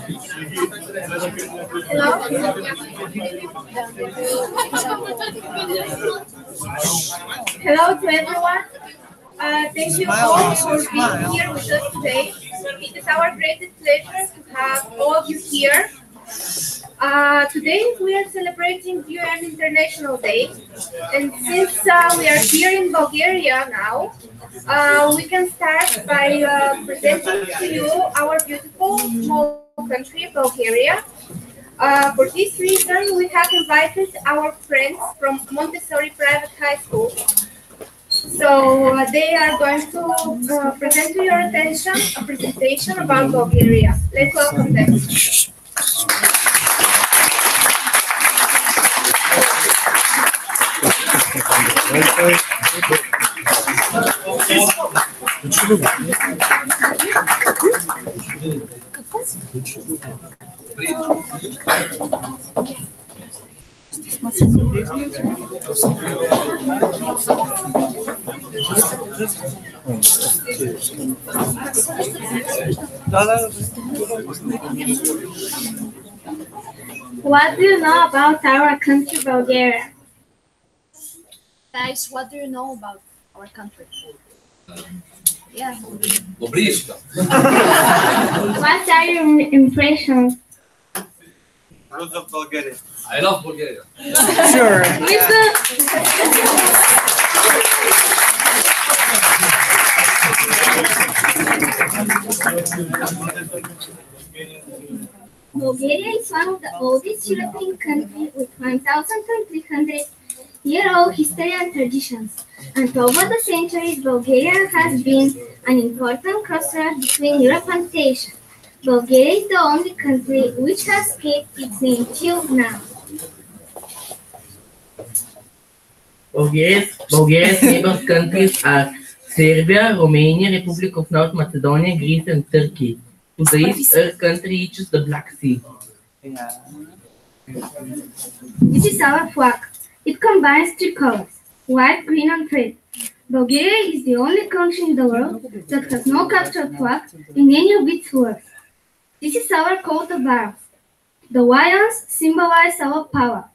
Hello to everyone. Thank you all for being here with us today. It is our greatest pleasure to have all of you here. Today we are celebrating VUM International Day, and since we are here in Bulgaria now, we can start by presenting to you our beautiful small country, Bulgaria. For this reason, we have invited our friends from Montessori Private High School. So they are going to present to your attention a presentation about Bulgaria. Let's welcome them. What do you know about our country, Bulgaria? Guys, what do you know about our country? Yeah. What are your impressions? Roots of Bulgaria. I love Bulgaria. Sure. Bulgaria is one of the oldest European countries with 1,300-year-old history and traditions. And over the centuries, Bulgaria has been an important crossroad between Europe and Asia. Bulgaria is the only country which has kept its name till now. Bulgaria's neighbor countries are Serbia, Romania, Republic of North Macedonia, Greece, and Turkey. To the east, our country reaches the Black Sea. This is our flag. It combines three colors, white, green, and red. Bulgaria is the only country in the world that has no capital flag in any of its words. This is our coat of arms. The lions symbolize our power,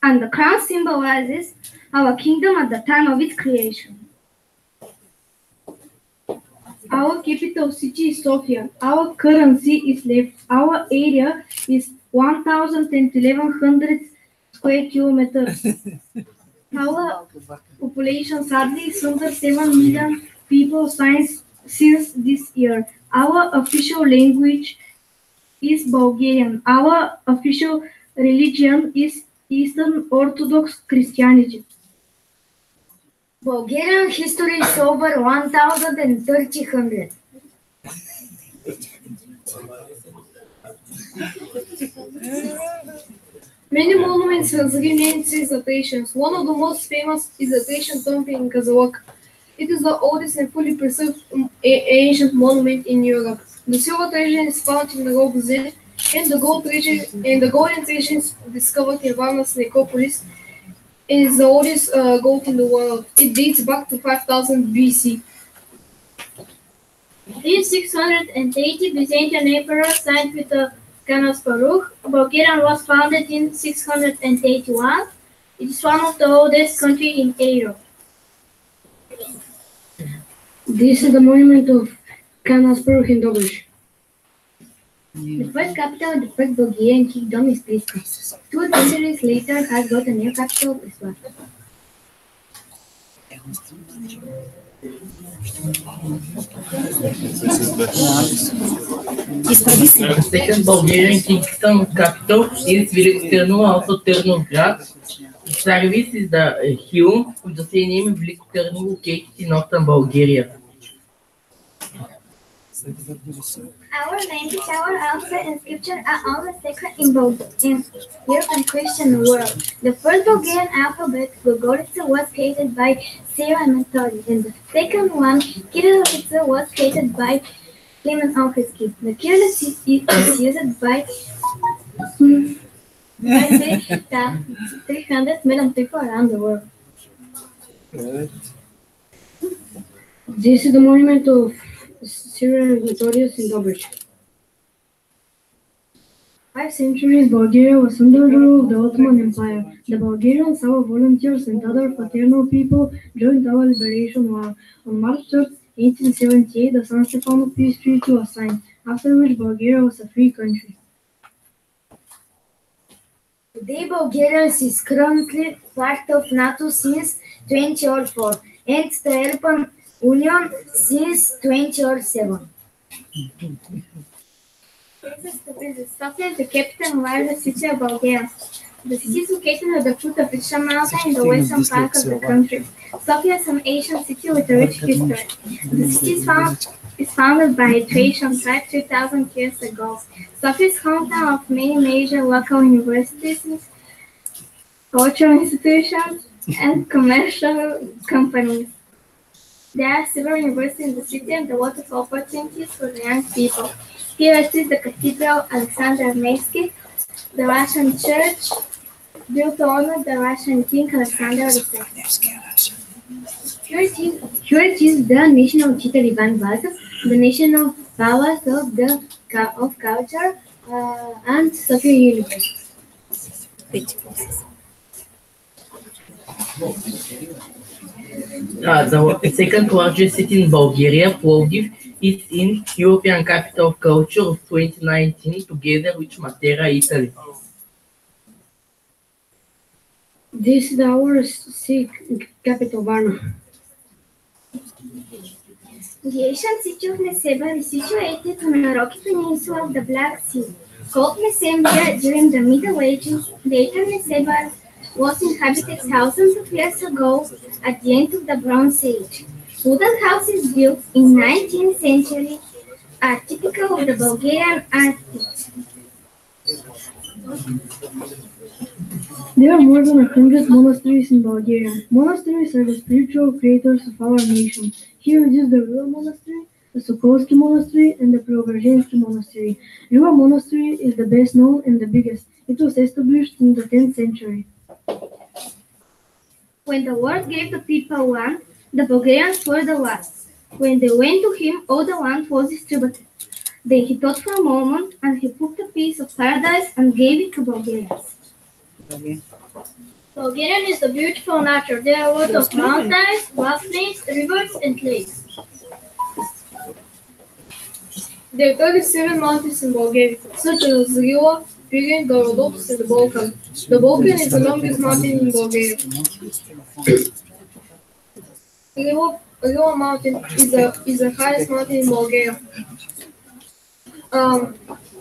and the crown symbolizes our kingdom at the time of its creation. Our capital city is Sofia. Our currency is left. Our area is 1,1100 square kilometers. Our population sadly is under 7 million people since this year. Our official language is Bulgarian. Our official religion is Eastern Orthodox Christianity. Bulgarian history is over 1,300. Many monuments has remained since the Thracians. One of the most famous is the Thracian tomb in Kazalok. It is the oldest and fully preserved ancient monument in Europe. The silver treasure is found in the Rogozin, and the golden treasure discovered in Varna's necropolis is the oldest gold in the world. It dates back to 5000 BC. In 680, Byzantine Emperor signed with the Baruch. Bulgaria was founded in 681. It is one of the oldest countries in Europe. This is the monument of Baruch in Dobruch. The first capital of the first Bulgarian kingdom is Prisca. 2 centuries later has got a new capital as well. The second Bulgarian kingdom capital is Veliko Ternova, also Ternograd. The service is the VUM with the same name, Veliko Ternova, located in northern Bulgaria. Our language, our alphabet, and scripture are all sacred in European Christian world. The first Bulgarian alphabet, Gogorica, was created by Sarah and Methodi, and the second one, Kyrillica, was created by Clement Alfredski. The Kyrillic is used by 300 million people around the world. This is the monument of Cyril and Methodius in Dobruch. 5 centuries, Bulgaria was under the rule of the Ottoman Empire. The Bulgarians, our volunteers, and other fraternal people joined our liberation war. On March 3rd, 1878, the San Stefano Peace Treaty was signed, after which Bulgaria was a free country. Today, Bulgaria is currently part of NATO since 2004 and the European Union since 2007. Sofia is the capital and largest city of Bulgaria. The city is located at the foot of the Isha mountain in the western part of the country. Sofia is an ancient city with a rich history. The city is founded by a Thracian tribe 2,000 years ago. Sofia is hometown of many major local universities, cultural institutions, and commercial companies. There are several universities in the city and a lot of opportunities for the young people. Here is the Cathedral Alexander Nevsky, the Russian church built to honor the Russian King Alexander II. Here it is the National Theater Ivan Vazov, the National Palace of Culture, and Sofia University. The second largest city in Bulgaria, Plovdiv, is in European Capital of Culture of 2019, together with Matera, Italy. This is our capital, Varna. The ancient city of Neseba is situated on a rocky peninsula of the Black Sea. Called Mesembia during the Middle Ages, later Neseba was inhabited thousands of years ago at the end of the Bronze Age. Wooden houses built in 19th century are typical of the Bulgarian Arctic. There are more than 100 monasteries in Bulgaria. Monasteries are the spiritual creators of our nation. Here is the Riva Monastery, the Sokolsky Monastery, and the Preobrazhensky Monastery. Riva Monastery is the best known and the biggest. It was established in the 10th century. When the Lord gave the people land, the Bulgarians were the last. When they went to him, all the land was distributed. Then he thought for a moment, and he took a piece of paradise and gave it to Bulgarians. Bulgarian is the beautiful nature. There are a lot of mountains, vast plains, rivers, and lakes. There are 37 mountains in Bulgaria, such as Zrila, Pirin, the Rhodops, and the Balkan. The Balkan is the longest mountain in Bulgaria. Rila mountain is the highest mountain in Bulgaria.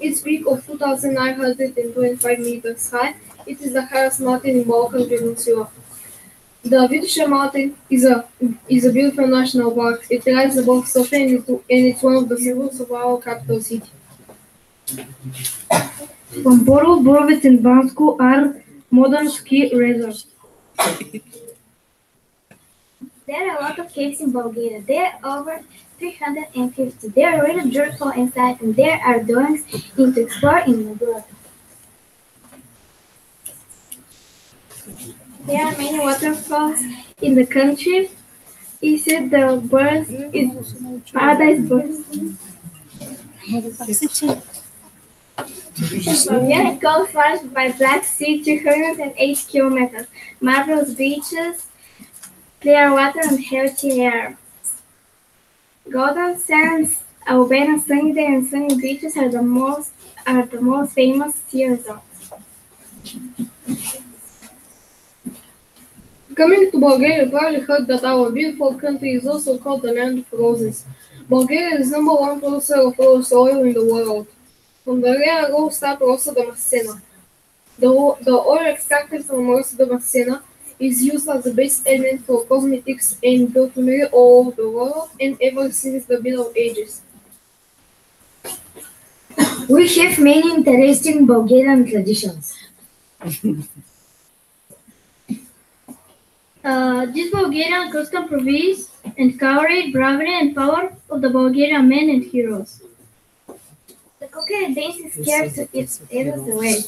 Its peak of 2,925 meters high. It is the highest mountain in Balkan Peninsula. The Vidusha mountain is a beautiful national park. It rises above Sofia and it's one of the symbols of our capital city. From Borov, Borovets, and Bansko are modern ski resorts. There are a lot of caves in Bulgaria. There are over 350. They are really beautiful inside, and there are doings to explore in the world. There are many waterfalls in the country. Is it the birds? It's paradise birds. Bulgaria is called first by Black Sea, 208 kilometers. Marvelous beaches, clear water, and healthy air. Golden sands, Albania sunny day, and sunny beaches are the most famous ski resorts. Coming to Bulgaria, you probably heard that our beautiful country is also called the land of roses. Bulgaria is number one producer of rose oil in the world. From the rare rose type Rosa Damascena. The oil extracted from Rosa Damascena is used as the base element for cosmetics and perfumery all over the world and ever since the Middle Ages. We have many interesting Bulgarian traditions. This Bulgarian custom proves and courage, bravery, and power of the Bulgarian men and heroes. The cocktail dance is scared to its away.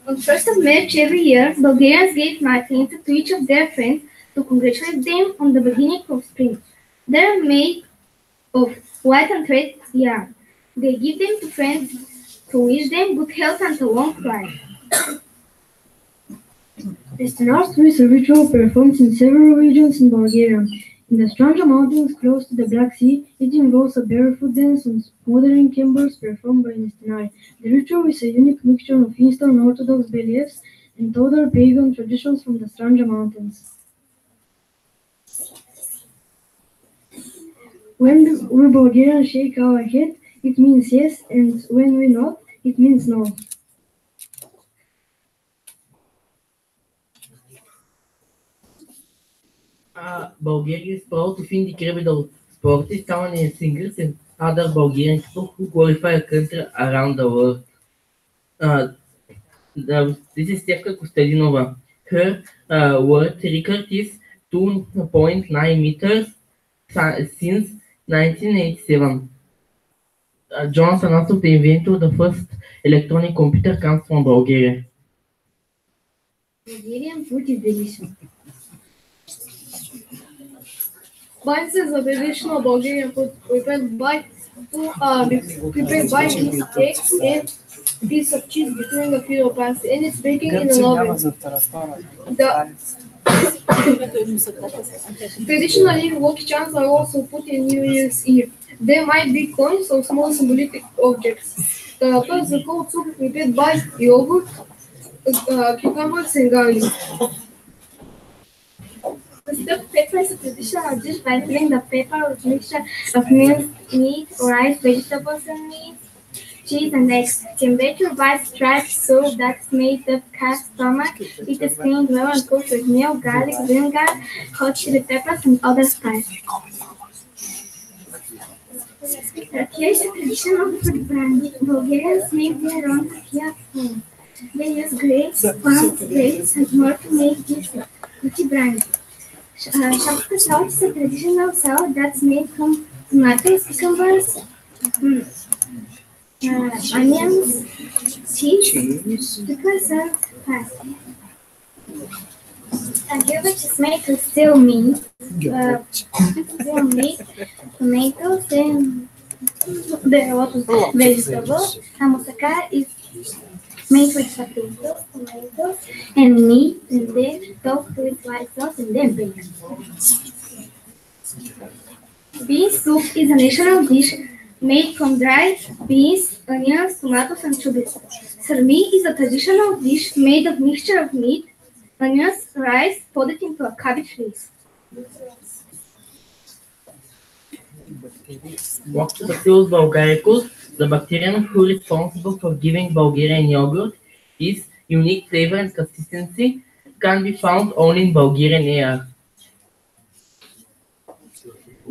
On 1st of March every year, Bulgarians give nothing to each of their friends to congratulate them on the beginning of spring. They are made of white and red yarn. They give them to friends to wish them good health and a long life. The North is a ritual performed in several regions in Bulgaria. In the Stranja Mountains close to the Black Sea, it involves a barefoot dance on smoldering embers performed by Nestinari. The ritual is a unique mixture of Eastern Orthodox beliefs and other pagan traditions from the Stranja Mountains. When we Bulgarians shake our head, it means yes, and when we nod, it means no. Bulgaria is proud to find incredible sports, town and singers and other Bulgarian people who glorify a country around the world. This is Stefka Kostadinova. Her world record is 2.9 meters since 1987. Johnson, also the inventor of the first electronic computer, comes from Bulgaria. Bulgarian food is delicious. Buns is a traditional Bulgarian food prepared by mixed eggs and piece of cheese between a few pasta, and it's baking in an oven. Traditionally, lucky charms are also put in New Year's Eve. They might be coins or small symbolic objects. Tarata is a cold soup prepared by yogurt, cucumbers, and garlic. The stuffed pepper is a traditional dish by filling the pepper with mixture of minced meat, rice, vegetables, and meat, cheese, and eggs. Temperature white striped soup that's made of calf's stomach. It is cleaned well and cooked with milk, garlic, vinegar, hot chili peppers, and other spices. Rakia is a traditional food brand. Bulgarians make their own rakia at home. They use grapes, farm grapes, and more to make this roti brand. Shafka salad is a traditional salad that's made from tomatoes, cucumbers, onions, cheese, pickles, and pasta. A gilbert is made with steel meat, tomatoes, and there are a lot of vegetables. A moussaka is made with potatoes, tomatoes, and meat, and then topped with white sauce and then baked. Bean soup is a national dish made from dried beans, onions, tomatoes, and chilies. Sarmi is a traditional dish made of mixture of meat, onions, rice, folded into a cabbage leaf. Lactobacillus bulgaricus, the bacterium who is responsible for giving Bulgarian yogurt, its unique flavor and consistency can be found only in Bulgarian air.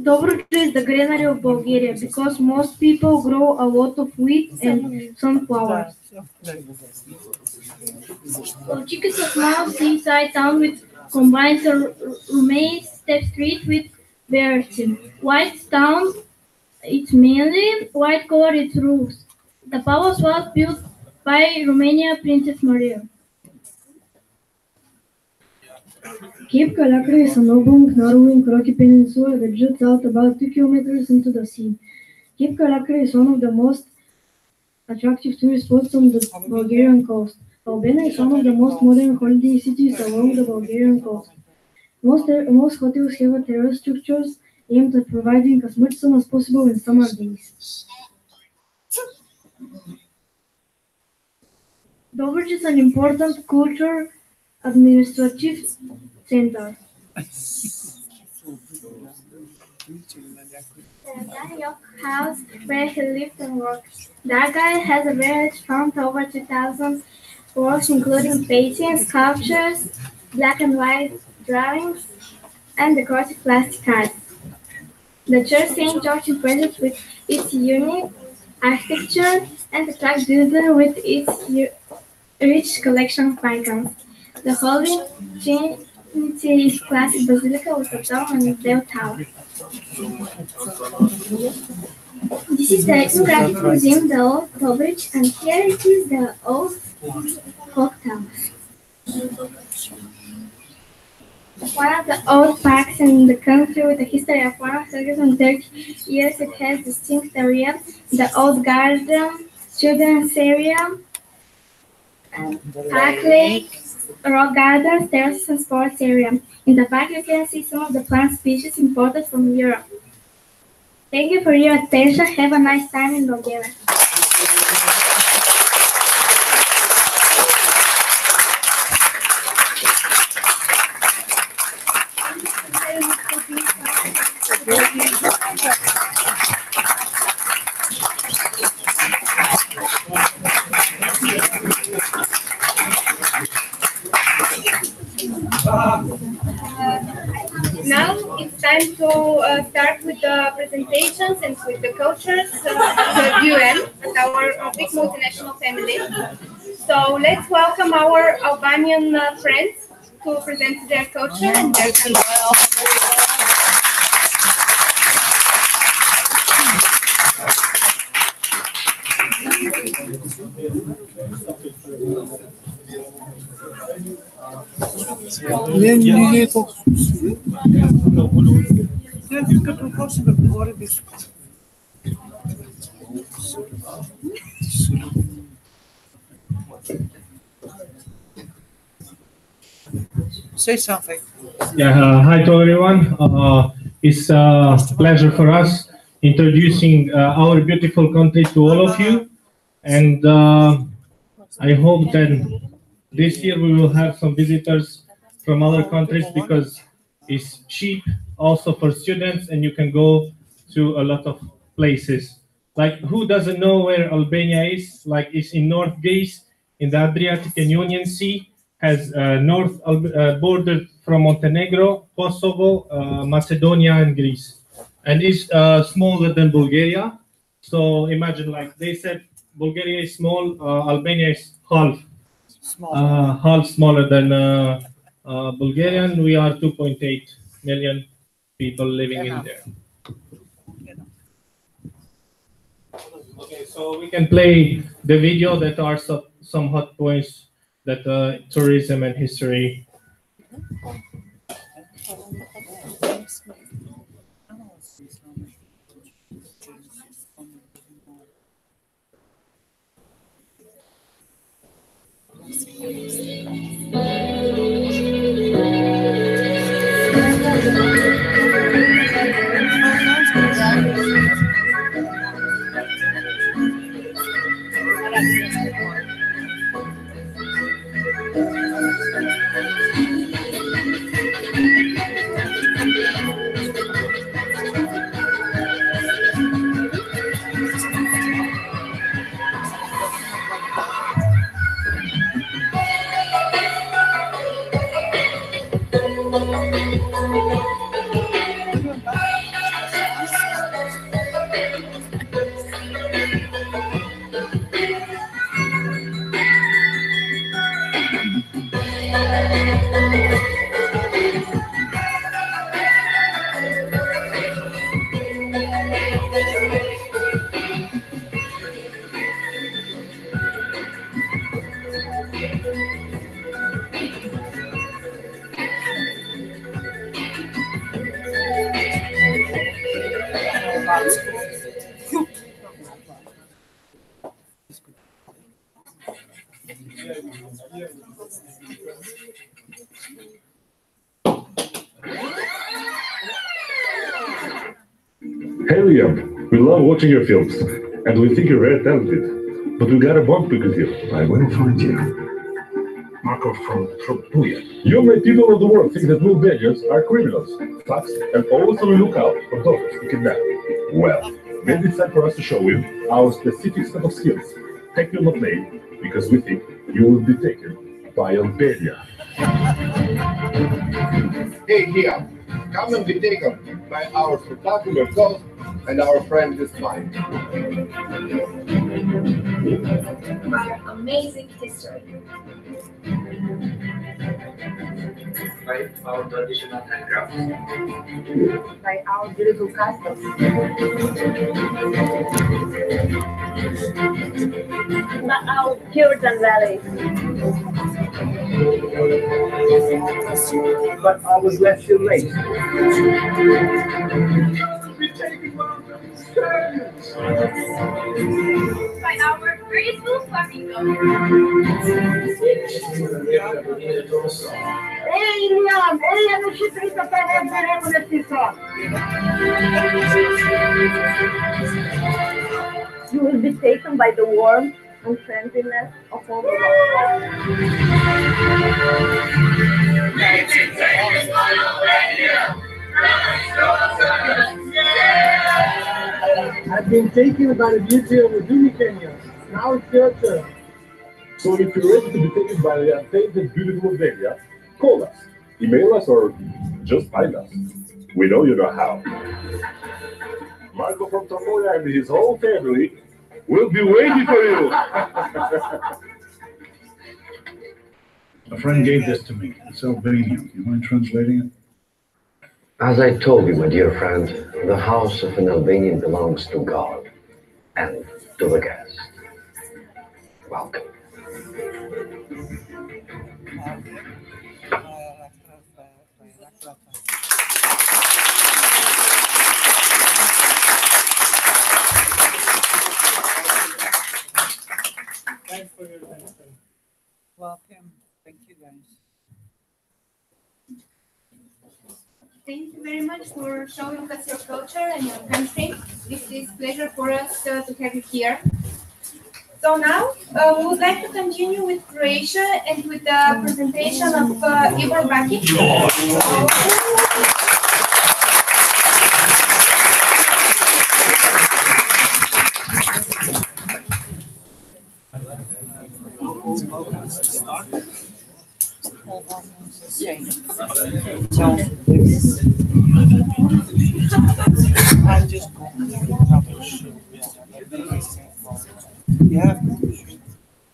Dobruja is the granary of Bulgaria because most people grow a lot of wheat and sunflowers. Lovchik is a small seaside town which combines a Romance step street with Bertin. White town, it's mainly white color its roofs. The palace was built by Romania Princess Maria. Cape Kalakra is an oblong, narrowing rocky peninsula that juts out about 2 kilometers into the sea. Cape Kalakra is one of the most attractive tourist spots on the Bulgarian coast. Albena is one of the most modern holiday cities along the Bulgarian coast. Most hotels have a terrace structures aimed at providing as much sun as possible in summer days. Dobruja is an important culture administrative center. Dariok house where he lived and worked. Dargai has a village found over 2,000 works including paintings, sculptures, black and white drawings, and decorative plastic art. The church St. George impresses with its unique architecture and attracts visitors with its rich collection of icons. The Holy Trinity is classic basilica with a dome and bell tower. This is the ethnographic museum, the Old Dobruja, and here it is the old clock tower. One of the old parks in the country with a history of 130 years, it has distinct areas, the old garden, children's area, park lake, rock gardens, terraces, and sports area. In the park, you can see some of the plant species imported from Europe. Thank you for your attention. Have a nice time in Bulgaria. Now it's time to start with the presentations and with the cultures of the VUM and our big multinational family. So let's welcome our Albanian friends to present their culture and their country. Say something. Yeah, hi to everyone. It's a pleasure for us introducing our beautiful country to all of you. And I hope that this year we will have some visitors from other countries because it's cheap also for students and you can go to a lot of places. Like, who doesn't know where Albania is? Like, it's in North Greece, in the Adriatic and Ionian Sea, has north border from Montenegro, Kosovo, Macedonia, and Greece. And it's smaller than Bulgaria. So imagine, like they said, Bulgaria is small, Albania is half smaller than Bulgarian. We are 2.8 million people living in there. Okay, so we can play the video that are some hot points that tourism and history. Hey Liam, we love watching your films, and we think you're very talented. But we got a bug pick with you. I will find you. Marco from Tropuya. You made people of the world think that Bulgarians are criminals, thugs, and always on the lookout for those who kidnap. Well, maybe it's time for us to show you our specific set of skills. Take your not name, because we think you will be taken by Albania. Hey Liam, come and be taken by our spectacular ghost and our friend is mine. Our amazing history. By our traditional handcrafts. By our beautiful customs. By our Puritan valleys. But I was left too late. By our grateful flamingo. You will be taken by the warmth and friendliness of all the world. I've been taken by the beauty of the Zuni Kenya. Now it's your turn. So if you're ready to be taken by the untainted, beautiful Delia, call us, email us, or just find us. We know you know how. Marco from Tomoya and his whole family will be waiting for you. A friend gave this to me. It's Albanian. You mind translating it? As I told you, my dear friend, the house of an Albanian belongs to God and to the guest. Welcome. Thanks for your attention. Welcome. Thank you, guys. Thank you very much for showing us your culture and your country. It is a pleasure for us to have you here. So now we would like to continue with Croatia and with the presentation of Igor Bakic.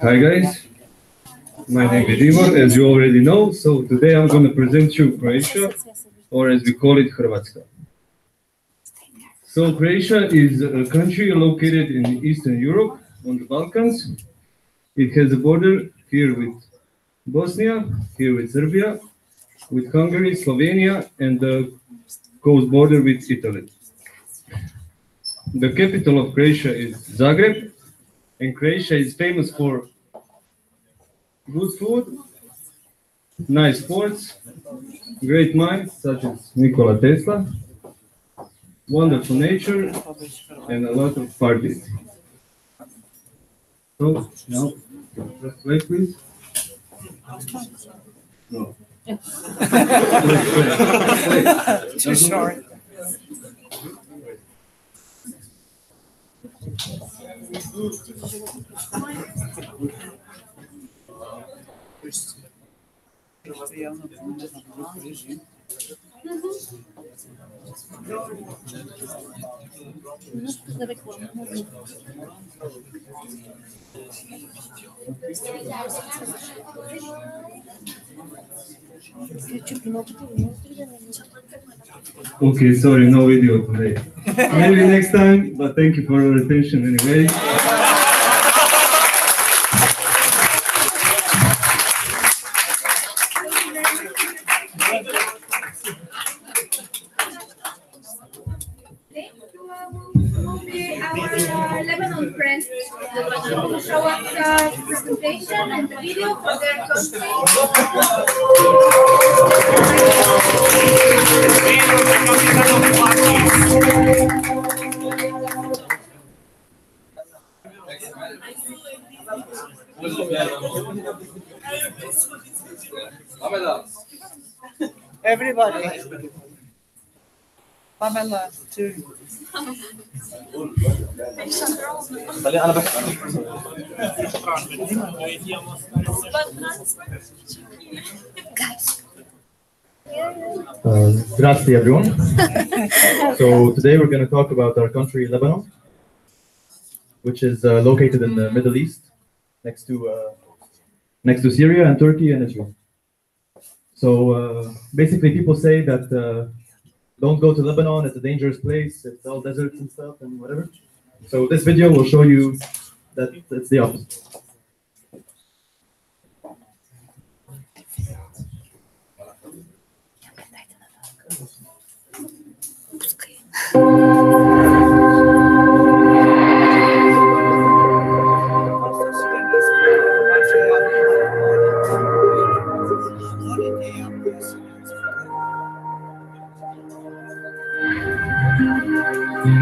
Hi guys, my name is Igor, as you already know. So today I'm going to present you Croatia, or as we call it, Hrvatska. So Croatia is a country located in Eastern Europe, on the Balkans. It has a border here with Bosnia, here with Serbia, with Hungary, Slovenia, and the coast border with Italy. The capital of Croatia is Zagreb, and Croatia is famous for good food, nice sports, great minds such as Nikola Tesla, wonderful nature, and a lot of parties. So, now, just wait, please. No. Wait. Too short. Okay, sorry, no video today. Maybe next time, but thank you for your attention anyway. Our Lebanon friends will show us the presentation and the video for their country. Everybody. Pamela, too. Здравствуйте, everyone. So today we're going to talk about our country, Lebanon, which is located in the Middle East, next to Syria and Turkey and Israel. So basically, people say that don't go to Lebanon; it's a dangerous place. It's all deserts and stuff and whatever. So this video will show you that it's the opposite. Up.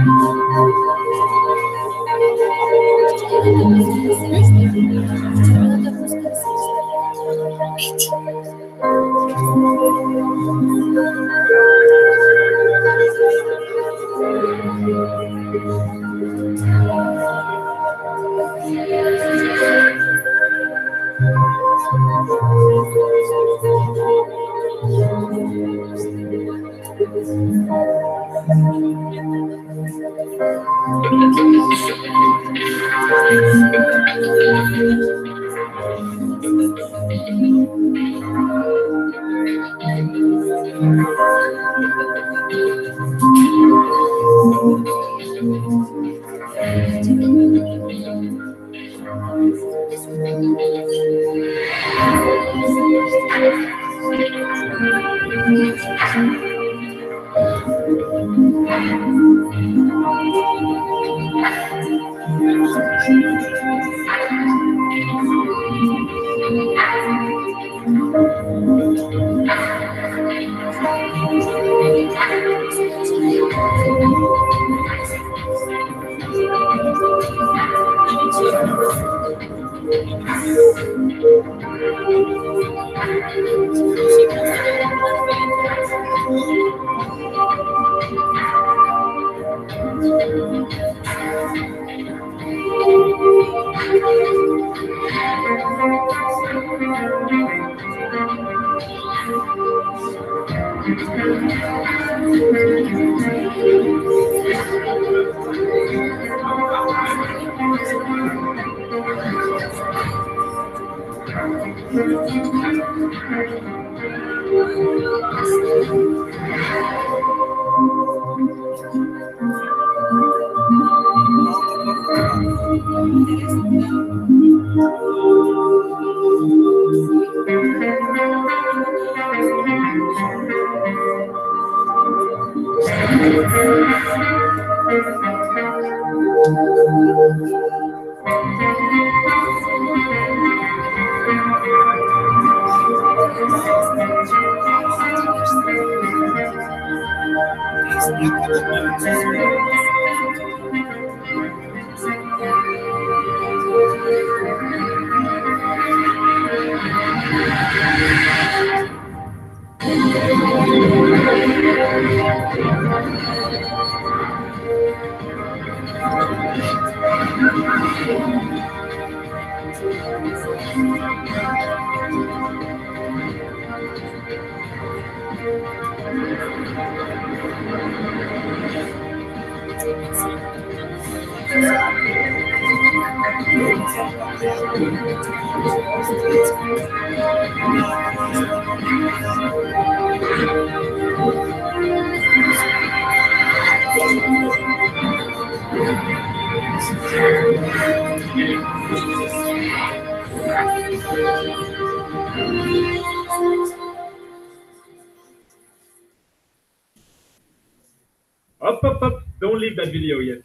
Don't leave that video yet.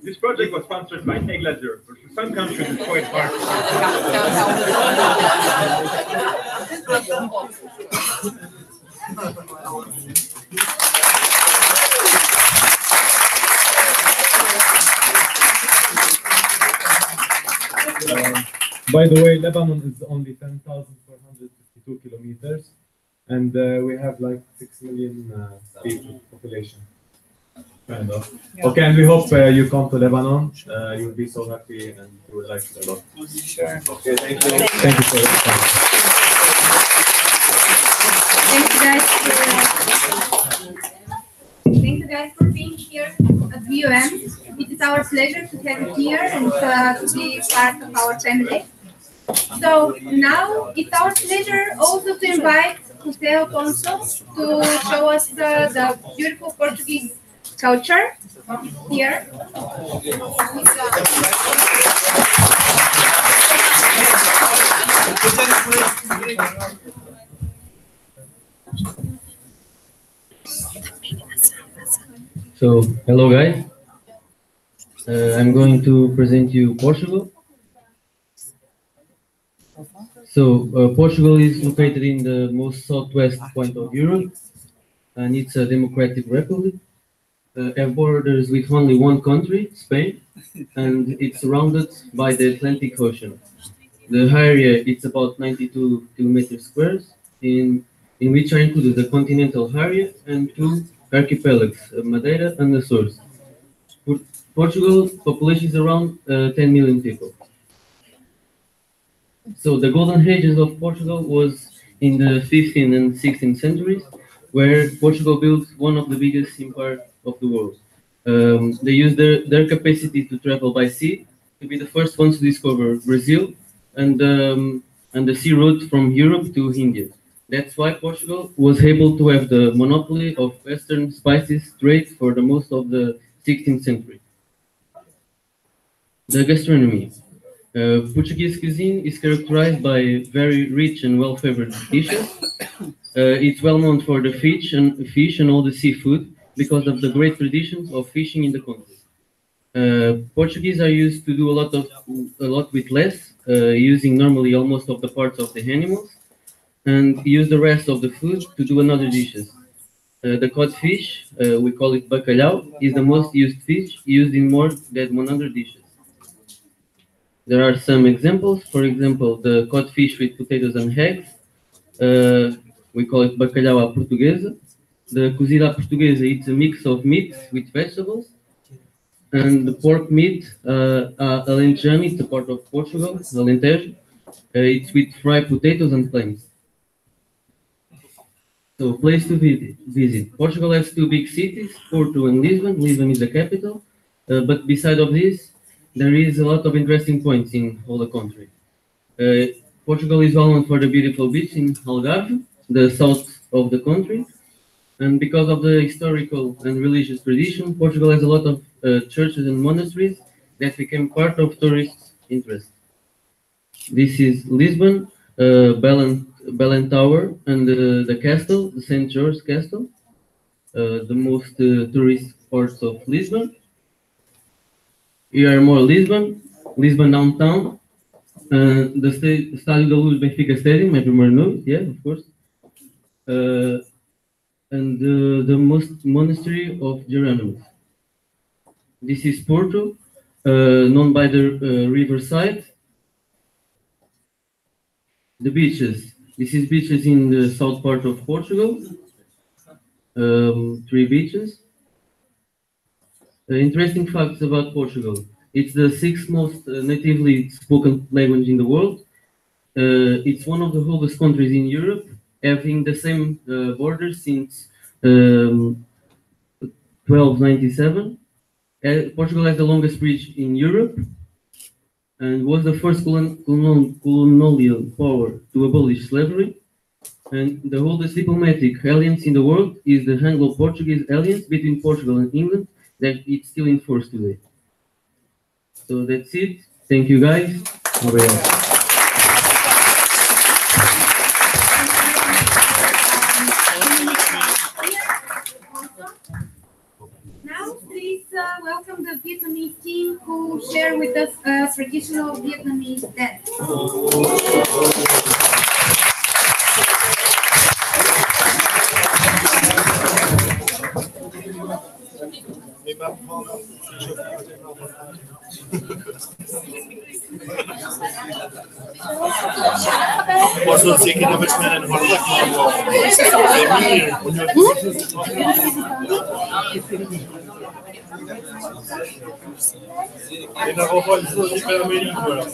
This project was sponsored by Eglazer, but for some countries it's quite hard. By the way, Lebanon is only 10,452 kilometers, and we have like 6 million people population. Kind of. Yeah. Okay, and we hope you come to Lebanon. You'll be so happy and you will like it a lot. Sure. Okay, thank you. Thank you for your time. Thank you guys for being here at VUM. It is our pleasure to have you here and to be part of our family. So now it's our pleasure also to invite Jose Alfonso to show us the beautiful Portuguese culture here. So, hello guys. I'm going to present you Portugal. So, Portugal is located in the most southwest point of Europe, and it's a democratic republic. have borders with only one country, Spain, and it's surrounded by the Atlantic Ocean. The area it's about 92 kilometers squares, in which are included the continental area and two archipelagos, Madeira and Açores. Portugal population is around 10 million people. So the golden ages of Portugal was in the 15th and 16th centuries, where Portugal built one of the biggest empires of the world. They used their capacity to travel by sea to be the first ones to discover Brazil and the sea route from Europe to India. That's why Portugal was able to have the monopoly of Western spices trade for the most of the 16th century. The gastronomy. Portuguese cuisine is characterized by very rich and well-flavored dishes. It's well known for the fish and all the seafood because of the great traditions of fishing in the country. Portuguese are used to do a lot with less, using normally almost of the parts of the animals, and use the rest of the food to do another dishes. The cod fish, we call it bacalhau, is the most used fish, used in more than 100 dishes. There are some examples. For example, the cod fish with potatoes and eggs. We call it bacalhau à portuguesa. The cozida à portuguesa, it's a mix of meat with vegetables. And the pork meat, alentejano, it's a part of Portugal, Alentejo. It's with fried potatoes and plantains. So, place to visit. Portugal has two big cities, Porto and Lisbon. Lisbon is the capital. But beside of this, there is a lot of interesting points in all the country. Portugal is well known for the beautiful beach in Algarve, the south of the country. And because of the historical and religious tradition, Portugal has a lot of churches and monasteries that became part of tourist interest. This is Lisbon, Belém Tower, and the castle, the St. George Castle, the most tourist parts of Lisbon. Here are more Lisbon downtown, the Estádio da Luz Benfica Stadium, everyone knows, yeah, of course. And the most monastery of Geronimus. This is Porto, known by the riverside. The beaches. This is beaches in the south part of Portugal. 3 beaches. Interesting facts about Portugal. It's the 6th most natively spoken language in the world. It's one of the oldest countries in Europe, having the same borders since 1297. Portugal has the longest bridge in Europe and was the first colonial power to abolish slavery. And the oldest diplomatic alliance in the world is the Anglo-Portuguese alliance between Portugal and England that it's still in force today. So that's it. Thank you, guys. Now, please welcome the Vietnamese team who share with us traditional Vietnamese dance. Posso dizer que estava esperando agora ainda vou fazer para mim agora.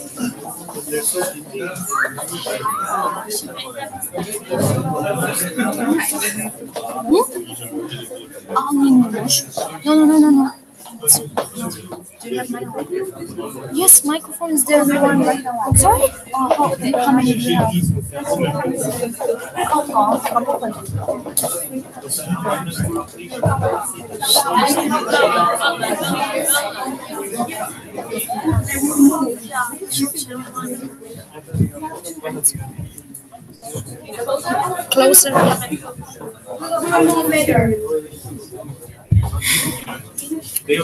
No. Do you have microphone? Yes, microphone is there. Sorry? How many do you have? Closer. Hi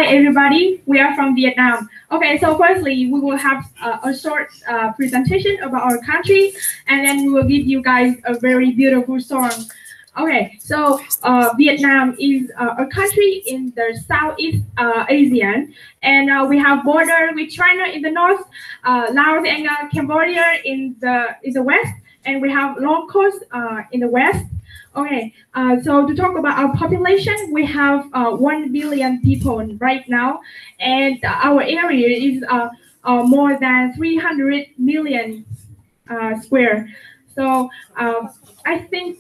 everybody, we are from Vietnam. Okay, so firstly, we will have a short presentation about our country, and then we will give you guys a very beautiful song. Okay, so Vietnam is a country in the Southeast Asian, and we have border with China in the north, Laos and Cambodia in the west, and we have long coast in the west. Okay, so to talk about our population, we have 1 billion people right now, and our area is more than 300 million square. So I think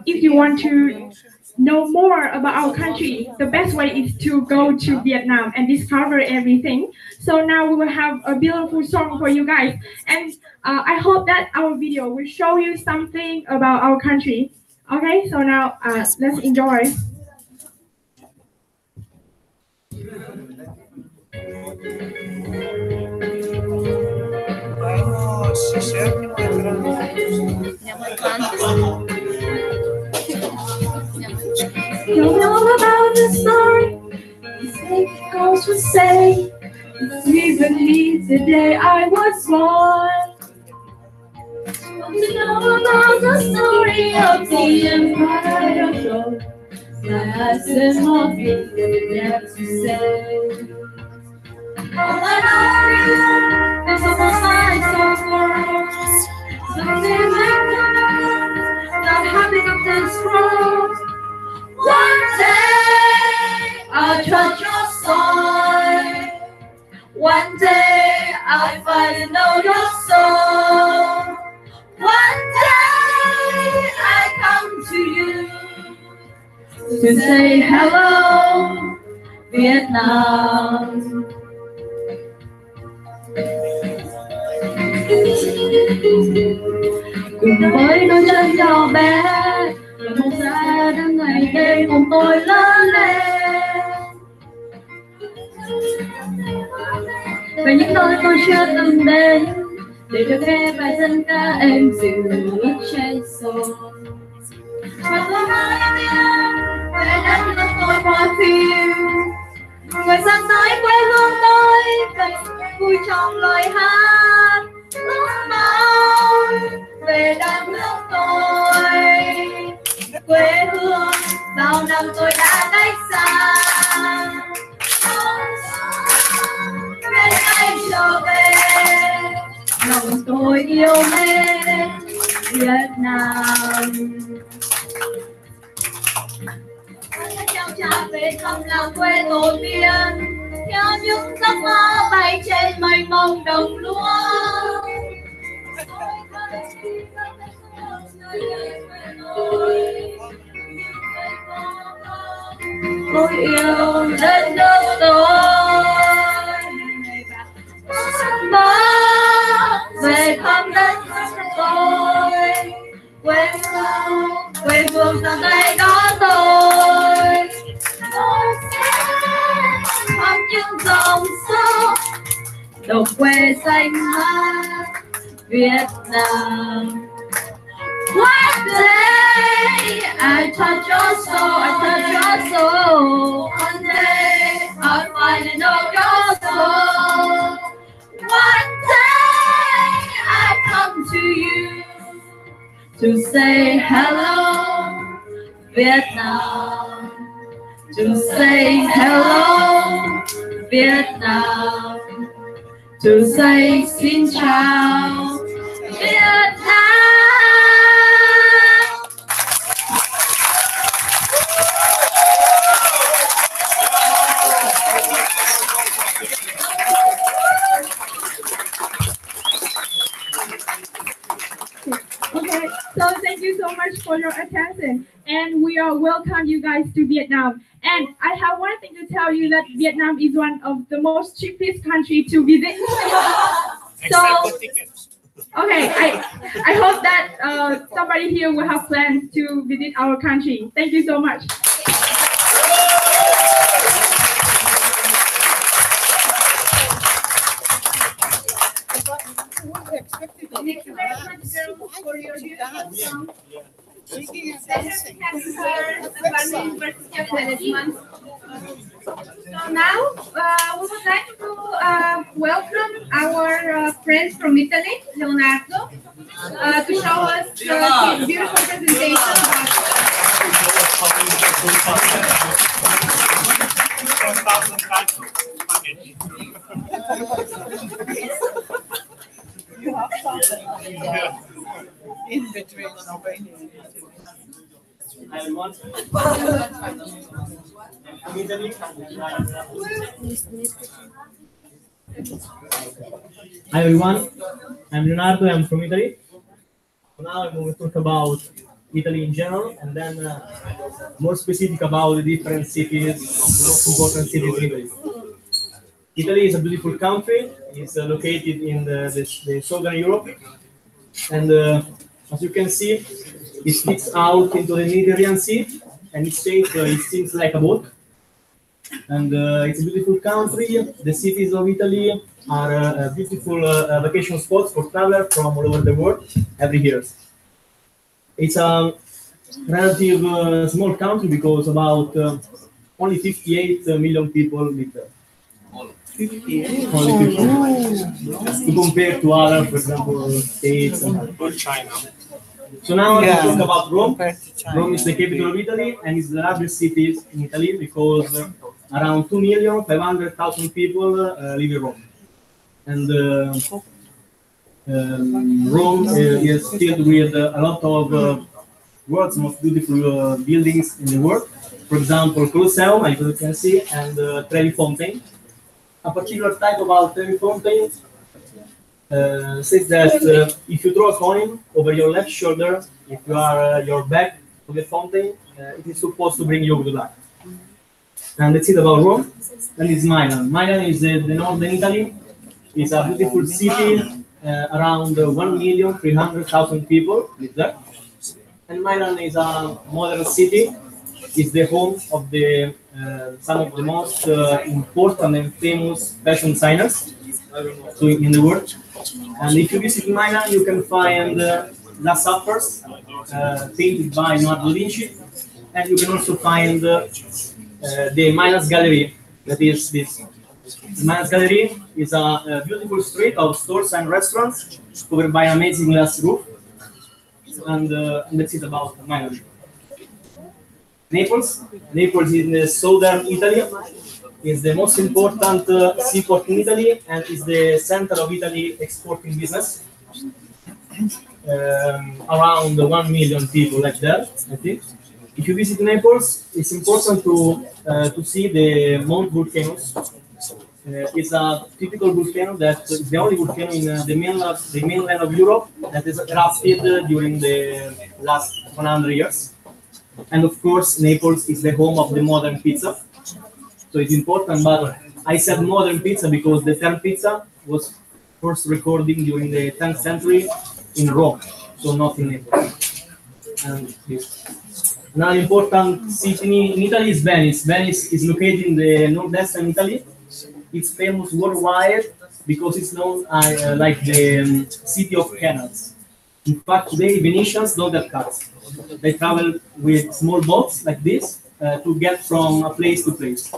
if you want to know more about our country, the best way is to go to Vietnam and discover everything. So now we will have a beautiful song for you guys, and I hope that our video will show you something about our country. Okay, so now let's enjoy. You know about the story, it goes to say, even me today I was born. You know about the story of the Empire of Gold. My eyes and my feet have to say. All I know is the size of words. Something like that habit of this world. One day I'll touch your soul. One day I'll find and know your soul. One day I come to you to say hello, Vietnam. Cùng với đôi chân nhỏ bé, là một gia đình ngày đêm cùng tôi lớn lên. Về những nơi tôi chưa từng đến, để được nghe bài dân ca êm dịu ướt trên sông. Và tôi nói về đất nước tôi qua phim, người dân nói quê hương tôi về vui trong lời hát. Ước mong về đất nước tôi, quê hương bao năm tôi đã cách xa. Ngày nay trở về, lòng tôi yêu mến Việt Nam. Theo cha về thăm làng quê tổ tiên, theo những giấc mơ bay trên mây mông đồng lúa. Tôi yêu đất nước tôi, mơ về thăm đất nước tôi, quê hương tận đây đó tôi. Tôi sẽ thăm những dòng sông độc quê xanh mát Việt Nam. One day I touch your soul, I touch your soul. One day I'll find and know your soul. One day I come to you to say hello, Vietnam. To say hello, Vietnam. To say xin chào, Việt Nam. Okay, so thank you so much for your attention, and we are welcome you guys to Vietnam. And I have one thing to tell you, that Vietnam is one of the most cheapest country to visit. So, okay, I hope that somebody here will have plans to visit our country. Thank you so much. Thank you very much, girls, for your beautiful song. Singing and Pleasure dancing. to have you here at the VUM University of Management. So now we would like to welcome our friend from Italy, Leonardo, to show us his beautiful presentation. You have something in between Albania and Italy. Hi everyone. I'm Italy. Hi everyone. I'm Leonardo. I'm from Italy. So now I'm going to talk about Italy in general, and then more specific about the different cities, the most important cities in Italy. Italy is a beautiful country. It's located in the southern Europe, and as you can see, it sticks out into the Mediterranean Sea, and its shape it seems like a boat. And it's a beautiful country. The cities of Italy are beautiful vacation spots for travelers from all over the world every year. It's a relative small country because about only 58 million people live there. 58? Only 58. To compare to other, for example, states or China. So now I Yeah. will talk about Rome. China. Rome is the capital of Italy and is the largest city in Italy because around 2,500,000 people live in Rome. And Rome is filled with a lot of world's most beautiful buildings in the world. For example, Colosseum, as you can see, and Trevi Fountain. A particular type about Trevi Fountain says that if you throw a coin over your left shoulder, if you are your back to the fountain, it is supposed to bring you good luck. And that's it about Rome. And it's Milan. Milan is the northern Italy. It's a beautiful city. Around 1,300,000 people live there. And Milan is a modern city. It's the home of the some of the most important and famous fashion designers in the world. And if you visit Milan, you can find Last Suppers painted by Leonardo da Vinci, and you can also find the Milan's Gallery. That is this. The Milan's Gallery is a beautiful street of stores and restaurants covered by an amazing glass roof. And that's it about Milan. Naples. Naples is in the southern Italy. Is the most important seaport in Italy and is the center of Italy exporting business. Around 1 million people like that, I think. If you visit Naples, it's important to see the Mount Volcanoes. It's a typical volcano that is the only volcano in the mainland of Europe that is erupted during the last 100 years. And of course, Naples is the home of the modern pizza. So it's important, but I said modern pizza because the term pizza was first recorded during the 10th century in Rome, so not in Naples. And this. Another important city in Italy is Venice. Venice is located in the northwestern Italy. It's famous worldwide because it's known like the city of canals. In fact, today Venetians don't have cars. They travel with small boats like this to get from a place to place.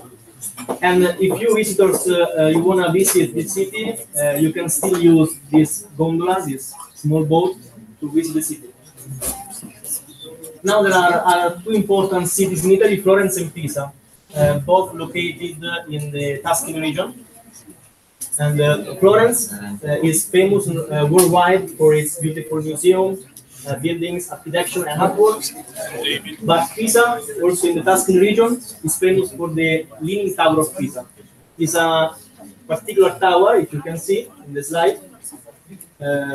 And if you visitors you want to visit the city, you can still use this gondola, this small boat, to visit the city. Now there are two important cities in Italy, Florence and Pisa, both located in the Tuscany region. And Florence is famous worldwide for its beautiful museums, buildings, architecture, and artwork. But Pisa, also in the Tuscany region, is famous for the Leaning Tower of Pisa. It's a particular tower, if you can see in the slide,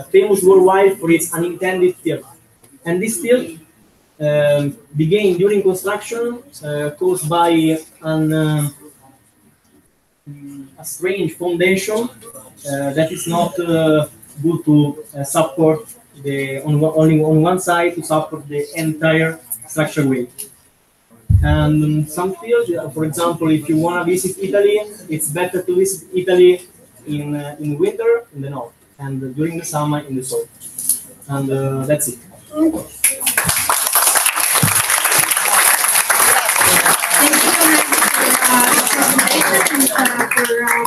famous worldwide for its unintended tilt. And this tilt began during construction, caused by a strange foundation that is not good to support only on one side to support the entire structure weight. And some fields, for example, if you want to visit Italy, it's better to visit Italy in winter in the north and during the summer in the south. And that's it.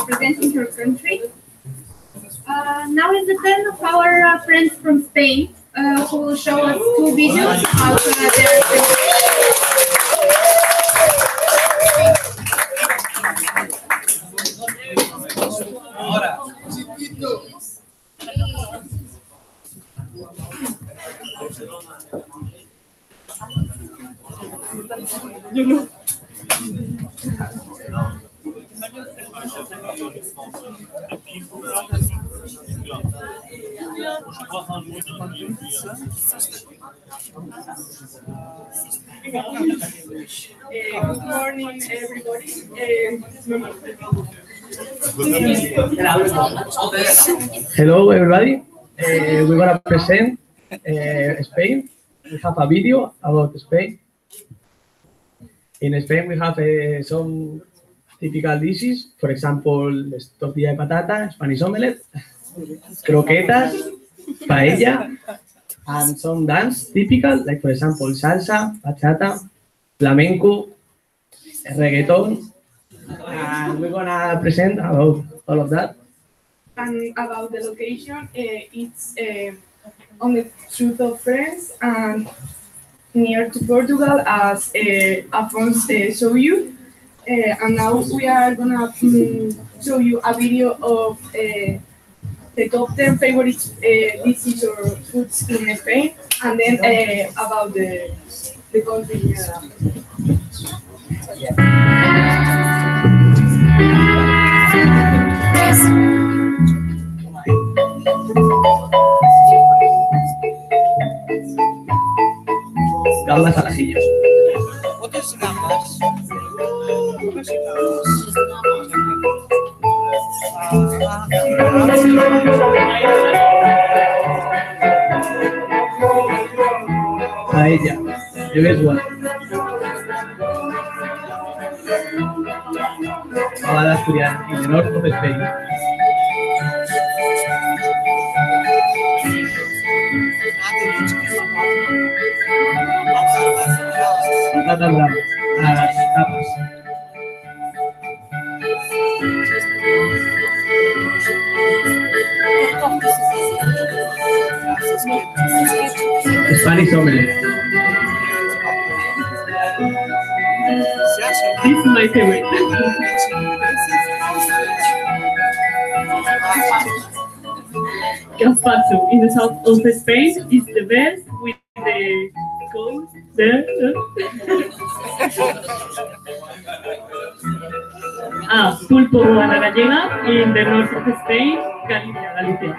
presenting her country. Now is the turn of our friends from Spain, who will show us 2 videos about good morning, everybody. Hello, everybody. We're gonna present Spain. We have a video about Spain. In Spain, we have some typical dishes. For example, tortilla de patata, Spanish omelette, croquetas, paella, and some dance typical, like for example, salsa, bachata, flamenco, reggaeton. And we're gonna present about all of that. And about the location, it's on the south of France and near to Portugal, as Afonso showed you. And now we are gonna show you a video of the top 10 favorite dishes or foods in Spain, and then about the country. Gambas a la silla. Paella, the best one. Pavada asturiana, in the north of Spain. Patata brava, tapas. Spanish omelette. This is my favorite. Gazpacho in the south of Spain is the best with the cold there. Pulpo a la gallega in the north of Spain, Galicia.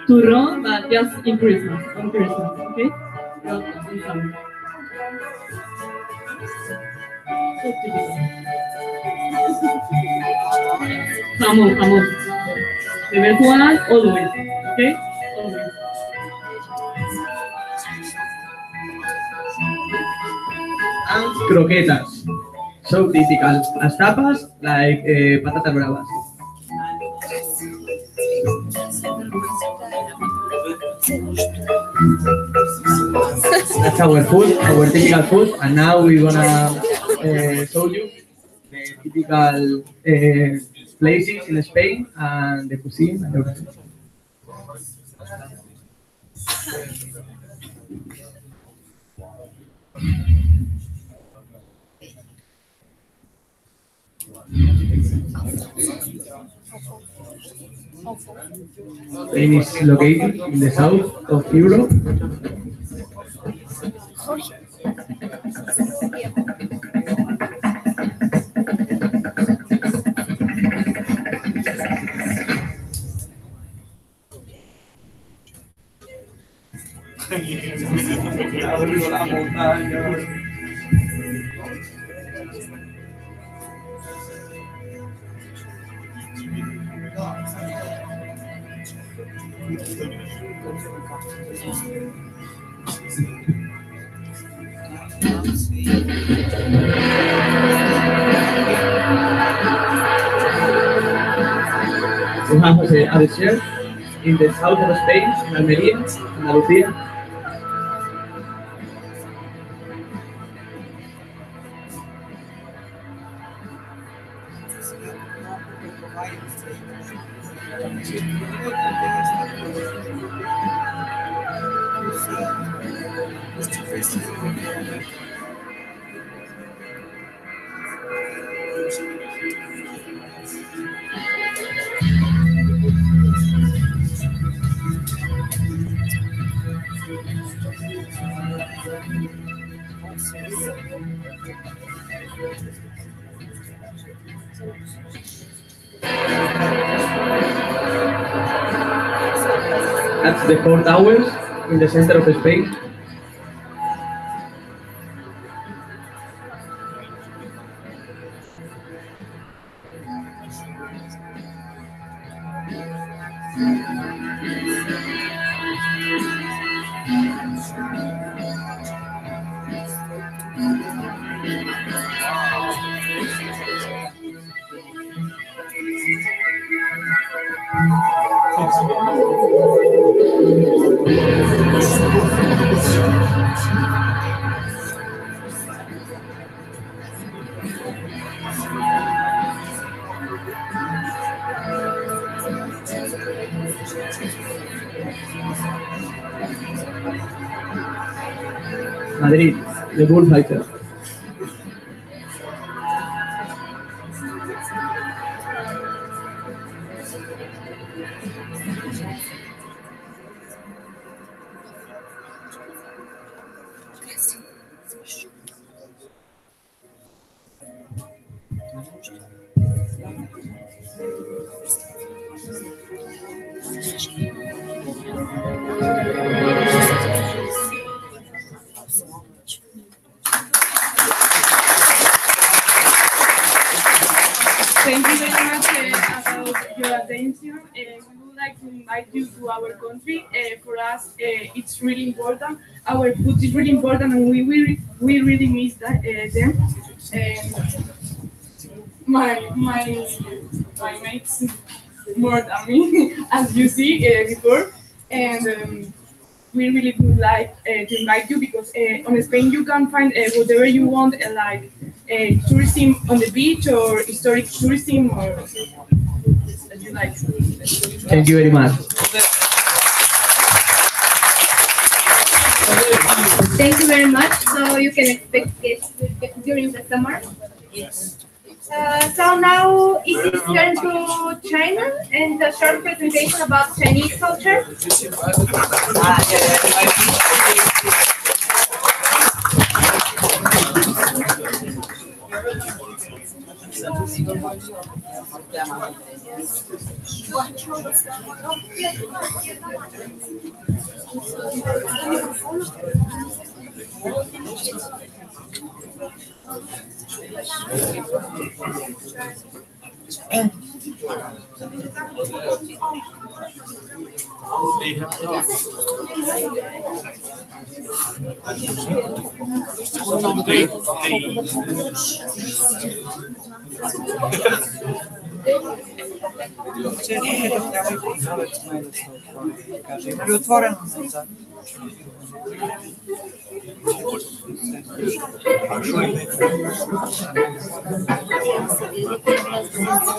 Turrón, but just in Christmas, on Christmas, okay? Not in summer. So typical. Jamón. The best one, always, okay? Always. And croquetas. So typical. As tapas, like patatas bravas. That's our food, our typical food, and now we're gonna show you the typical places in Spain and the cuisine and everything. Spain is located in the south of Europe. We have a desert in the south of Spain, in Almería, Andalucía. That's the 4 towers in the center of Spain. Madrid, the bullfighter. Thank you very much about your attention. We would like to invite you to our country. For us, it's really important. Our food is really important, and we really miss them. My mates more than me, as you see before, and we really would like to invite you because on Spain you can find whatever you want, like tourism on the beach or historic tourism or that you like. Thank you very much. Thank you very much. So you can expect guests during the summer. So now it is turn to China and a short presentation about Chinese culture.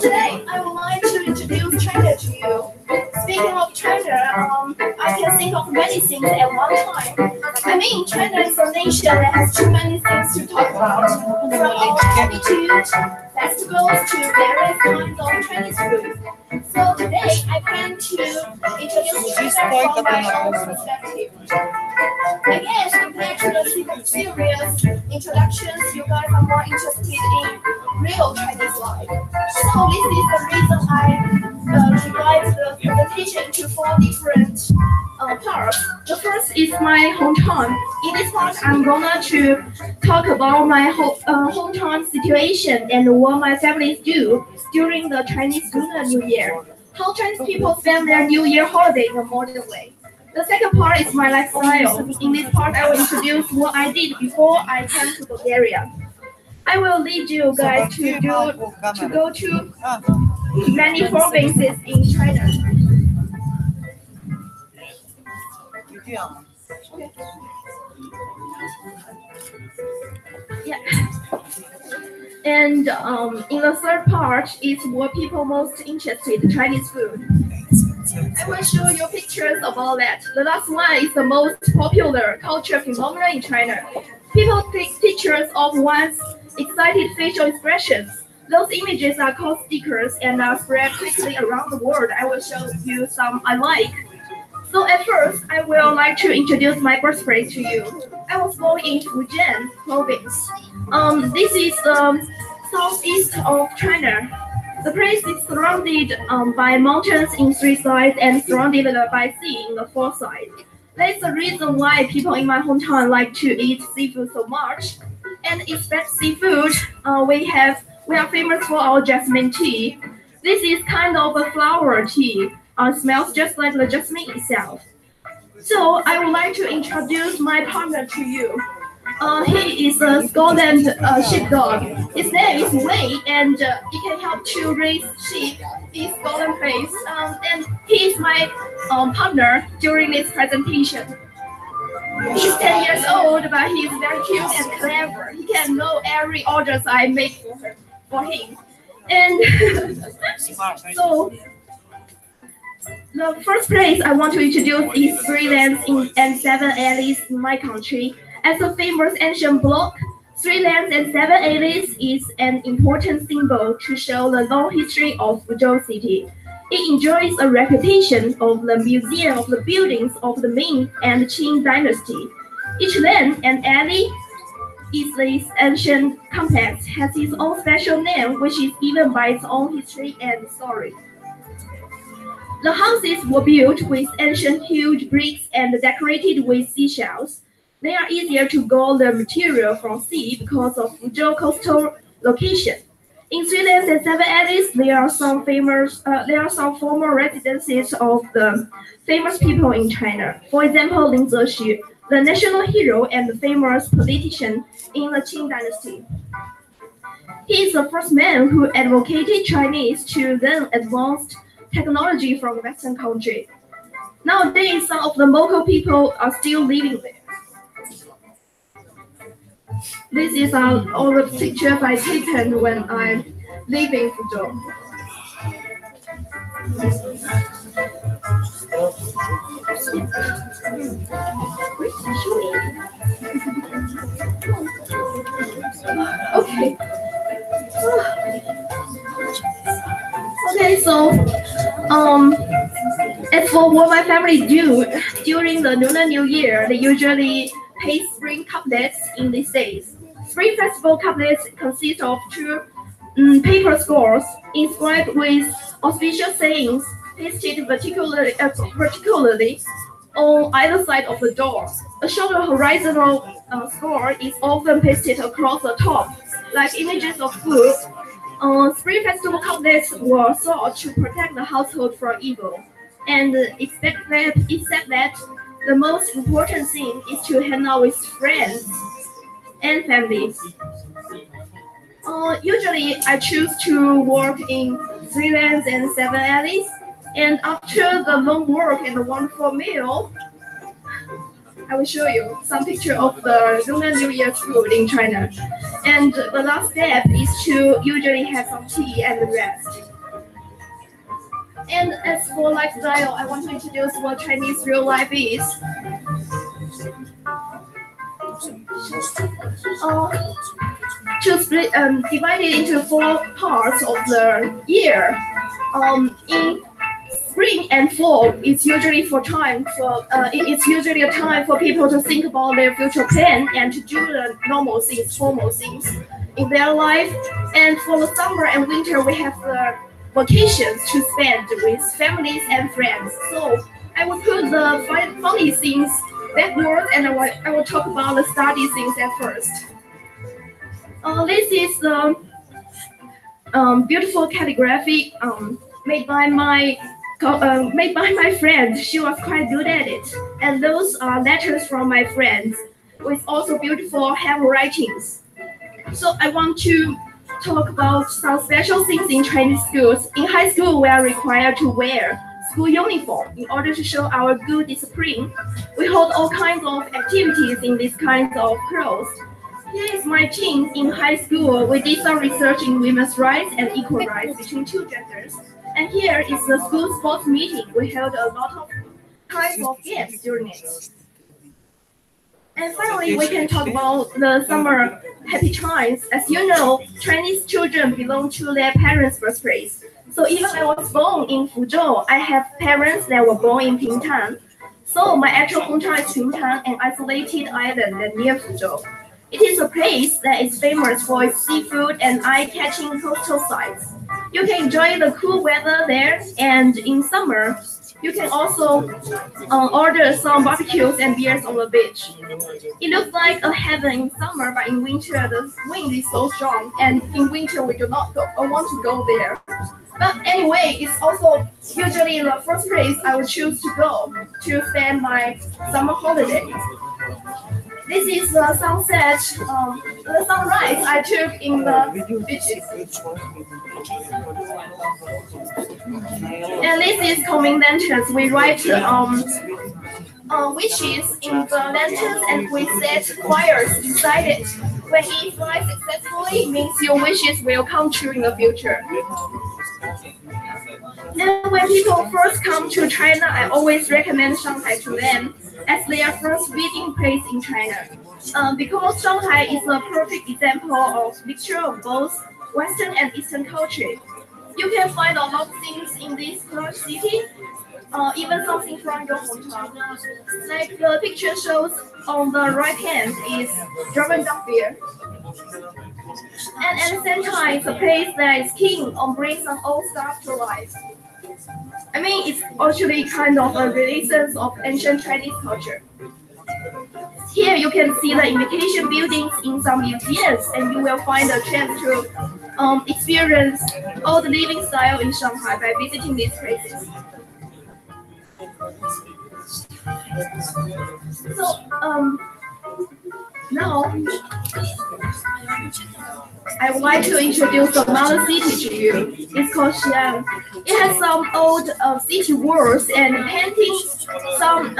Today, I would like to introduce China to you. Speaking of China, I can think of many things at one time. I mean, China is a nation that has too many things to talk about, from our attitude, festivals, to various kinds of Chinese food. So today, I plan to introduce China from my own perspective. I guess compared to the serious introductions, you guys are more interested in real Chinese life. So this is the reason I divide the presentation into 4 different parts. The first is my hometown. In this part, I'm gonna to talk about my hometown situation and what my families do during the Chinese Lunar New Year. How Chinese people spend their New Year holiday in a modern way. The second part is my lifestyle. In this part, I will introduce what I did before I came to Bulgaria. I will lead you guys to go to many provinces in China. Yeah. And in the third part is what people most interested, Chinese food. I will show you pictures about that. The last one is the most popular culture phenomenon in China. People take pictures of one's excited facial expressions. Those images are called stickers and are spread quickly around the world. I will show you some I like. So at first, I will like to introduce my birthplace to you. I was born in Fujian province. This is the southeast of China. The place is surrounded by mountains in three sides and surrounded by sea in the fourth side. That's the reason why people in my hometown like to eat seafood so much. And except seafood, we are famous for our jasmine tea. This is kind of a flower tea. Smells just like the jasmine itself. So I would like to introduce my partner to you. He is a Scotland sheepdog. His name is Wei, and he can help to raise sheep in Scotland place. And he is my partner during this presentation. He's 10 years old, but he's very cute and clever. He can know every orders I make for him. And so the first place I want to introduce is Three Lands and Seven Alleys in my country. As a famous ancient block, Three Lands and Seven Alleys is an important symbol to show the long history of Fuzhou City. It enjoys a reputation of the museum of the buildings of the Ming and Qing dynasty. Each land and alley is this ancient complex has its own special name, which is given by its own history and story. The houses were built with ancient huge bricks and decorated with seashells. They are easier to grow the material from sea because of Fuzhou coastal location. In Three Lands and Seven Alleys, there are some former residences of the famous people in China. For example, Lin Zexu, the national hero and the famous politician in the Qing dynasty. He is the first man who advocated Chinese to then advanced technology from Western country. Nowadays, some of the local people are still living there. This is all the pictures I taken when I'm leaving Fuzhou. Okay. Okay, so as for what my family do during the Lunar New Year, they usually paste spring couplets in these days. Spring festival couplets consist of two paper scrolls inscribed with auspicious sayings pasted vertically on either side of the door. A shorter horizontal scroll is often pasted across the top, like images of food. Spring festival couplets were thought to protect the household from evil, and except that the most important thing is to hang out with friends and families. Usually, I choose to work in Three Lands and Seven Alleys, and after the long work and the wonderful meal, I will show you some picture of the Lunar New Year food in China. And the last step is to usually have some tea and rest. And as for lifestyle, I want to introduce what Chinese real life is. Divided into 4 parts of the year. In spring and fall, it's usually it's usually a time for people to think about their future plan and to do the normal things, formal things in their life. And for the summer and winter, we have the vacations to spend with families and friends. So I will put the funny things backward, and I will talk about the study things at first. This is the beautiful calligraphy made by my friend. She was quite good at it. And those are letters from my friends with also beautiful handwritings. So I want to talk about some special things in Chinese schools. In high school, we are required to wear school uniform in order to show our good discipline. We hold all kinds of activities in these kinds of clothes. Here is my team in high school. We did some research in women's rights and equal rights between two genders. And here is the school sports meeting. We held a lot of kinds of games during it. And finally, we can talk about the summer happy times. As you know, Chinese children belong to their parents' birthplace. So even I was born in Fuzhou, I have parents that were born in Pingtan. So my actual hometown is Pingtan, an isolated island near Fuzhou. It is a place that is famous for its seafood and eye-catching coastal sights. You can enjoy the cool weather there, and in summer, you can also order some barbecues and beers on the beach. It looks like a heaven in summer, but in winter the wind is so strong, and in winter we do not want to go there. But anyway, it's also usually the first place I would choose to go to spend my summer holiday. This is the sunset, the sunrise I took in the beaches. And this is coming lanterns. We write wishes in the lanterns and we set fires inside it. When it flies successfully, it means your wishes will come true in the future. And when people first come to China, I always recommend Shanghai to them as their first visiting place in China. Because Shanghai is a perfect example of mixture of both Western and Eastern culture. You can find a lot of things in this large city, even something from your hometown. Like the picture shows on the right hand is German duck beer. And at the same time, it's a place that is keen on bringing some old stuff to life. I mean, it's actually kind of a renaissance of ancient Chinese culture. Here you can see the imitation buildings in some museums, and you will find a chance to experience old living style in Shanghai by visiting these places. So, now I would like to introduce another city to you. It's called Xi'an. It has some old city walls and paintings, some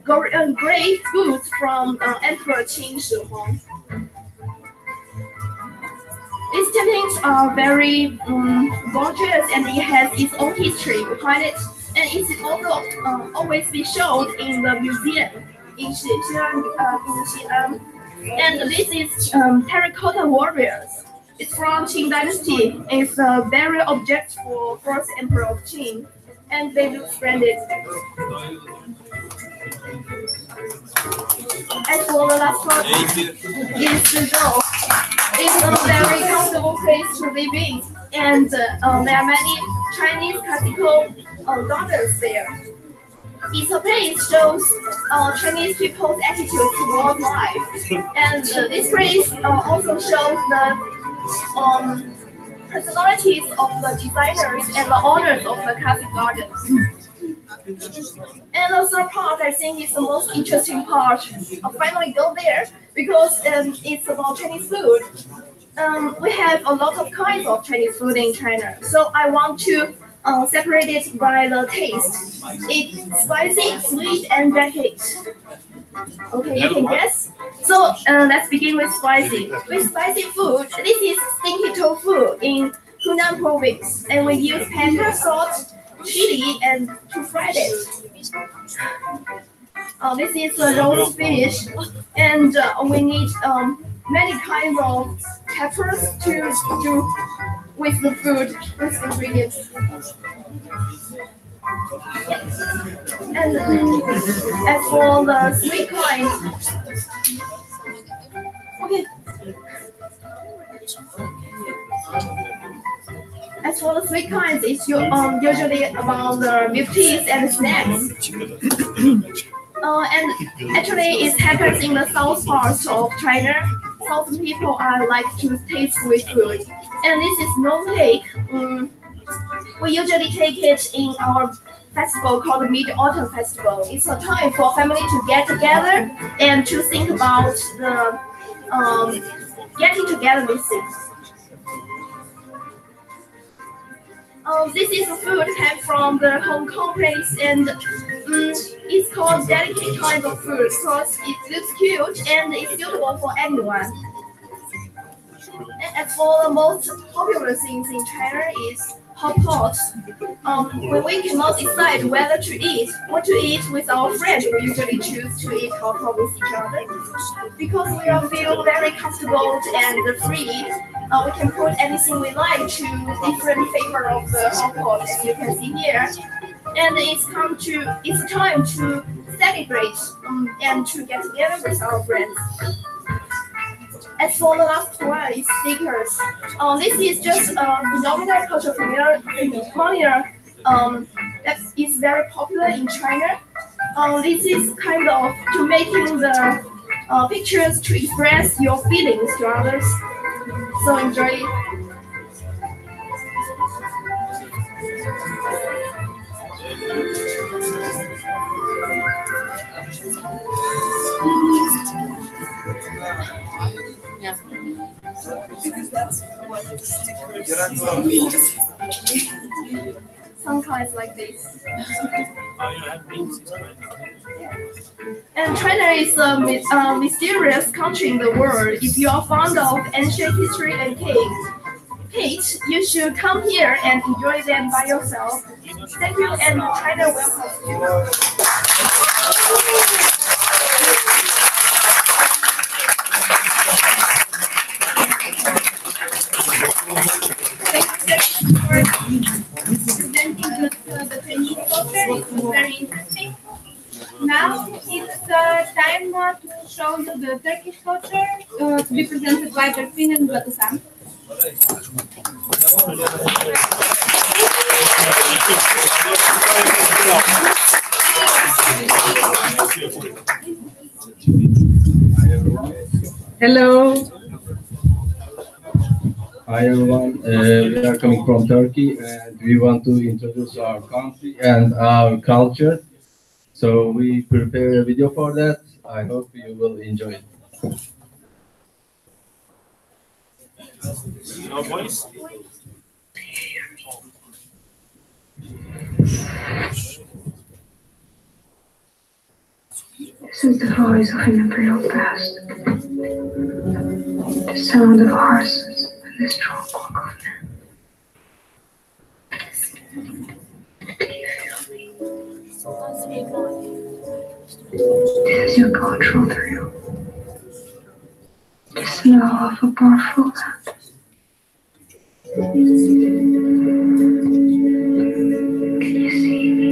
great goods from Emperor Qin Shi Huang. These paintings are very gorgeous and it has its own history behind it. And it's also always be shown in the museum in Xi'an. And this is terracotta warriors. It's from Qing Dynasty. It's a burial object for first Emperor of Qing. And they look splendid. As for the last part, is Fuzhou. It's a very comfortable place to live in. And there are many Chinese classical gardens there. It's a place shows Chinese people's attitude toward life. And this place also shows the personalities of the designers and the owners of the classic gardens. And the third part, I think, is the most interesting part. I'll finally go there because it's about Chinese food. We have a lot of kinds of Chinese food in China, so I want to separate it by the taste. It's spicy, sweet, and decadent. Okay, you can guess. So let's begin with spicy. With spicy food, this is stinky tofu in Hunan province, and we use pepper, salt, chili, and to fry it. This is a roast fish, and we need many kinds of peppers to do with the food, with the ingredients. And as for the sweet kind, okay. As for the sweet kinds, it's usually about the milk teas and snacks. And actually, it happens in the south part of China. Southern people are like to taste sweet food. And this is no cake. We usually take it in our festival called the Mid-Autumn Festival. It's a time for family to get together and to think about the getting together with things. This is a food came from the Hong Kong place, and it's called delicate kind of food because it looks cute and it's suitable for anyone. And as for the most popular things in China is hot pot. When we cannot decide whether to eat, what to eat with our friends, we usually choose to eat hot pot with each other because we all feel very comfortable and free. We can put anything we like to different flavor of the hot pot, as you can see here. And it's time to celebrate and to get together with our friends. As for the last one, is stickers. This is just a phenomenal cultural phenomena that is very popular in China. This is kind of to making the pictures to express your feelings to others. So enjoy it. Yeah. Sometimes like this. And China is a mysterious country in the world. If you are fond of ancient history and cake, you should come here and enjoy them by yourself. Thank you, and China welcomes you. Presenting the Chinese culture. It's very interesting. Now it's time to show you the Turkish culture to be presented by Berfin and Batusan. Hello. Hi everyone, we are coming from Turkey and we want to introduce our country and our culture. So we prepare a video for that. I hope you will enjoy it. No voice? This is the voice of an imperial past. The sound of horses and the strong walk of men. Do you feel me? This is your cultural thrill. The smell of a powerful land. Can you see me?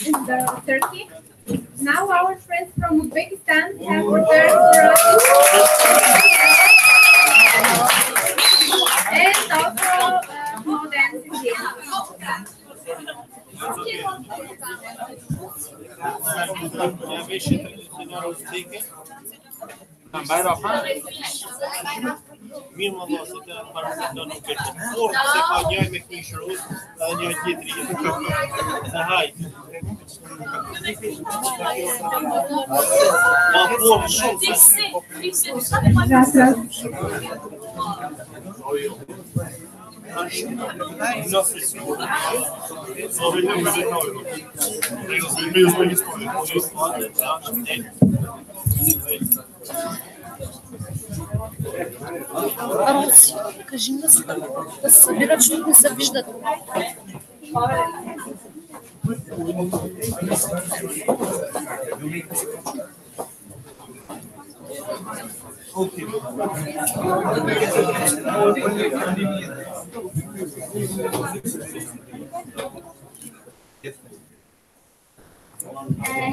In the Turkey. Now our friends from Uzbekistan have prepared for us and also more dancing Mimo vosotros para no que se coño me quiso la niña de Sahai. Кажи да се събират, защото не се виждат.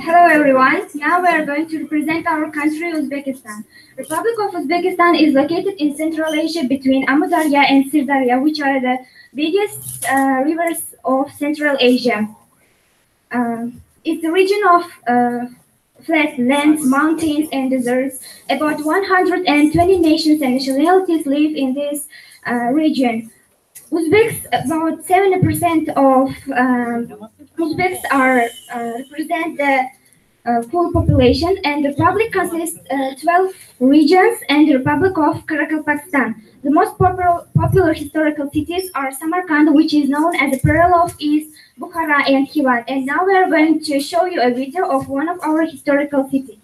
Hello everyone. Now we are going to represent our country, Uzbekistan. Republic of Uzbekistan is located in Central Asia between Amudarya and Sirdarya, which are the biggest rivers of Central Asia. It's a region of flat lands, mountains, and deserts. About 120 nations and nationalities live in this region. Uzbeks, about 70% of Uzbeks are represent the full population, and the republic consists 12 regions and the Republic of Kyrgyzstan. The most popular historical cities are Samarkand, which is known as the Pearl of East, Bukhara, and Khivan. And now we are going to show you a video of one of our historical cities.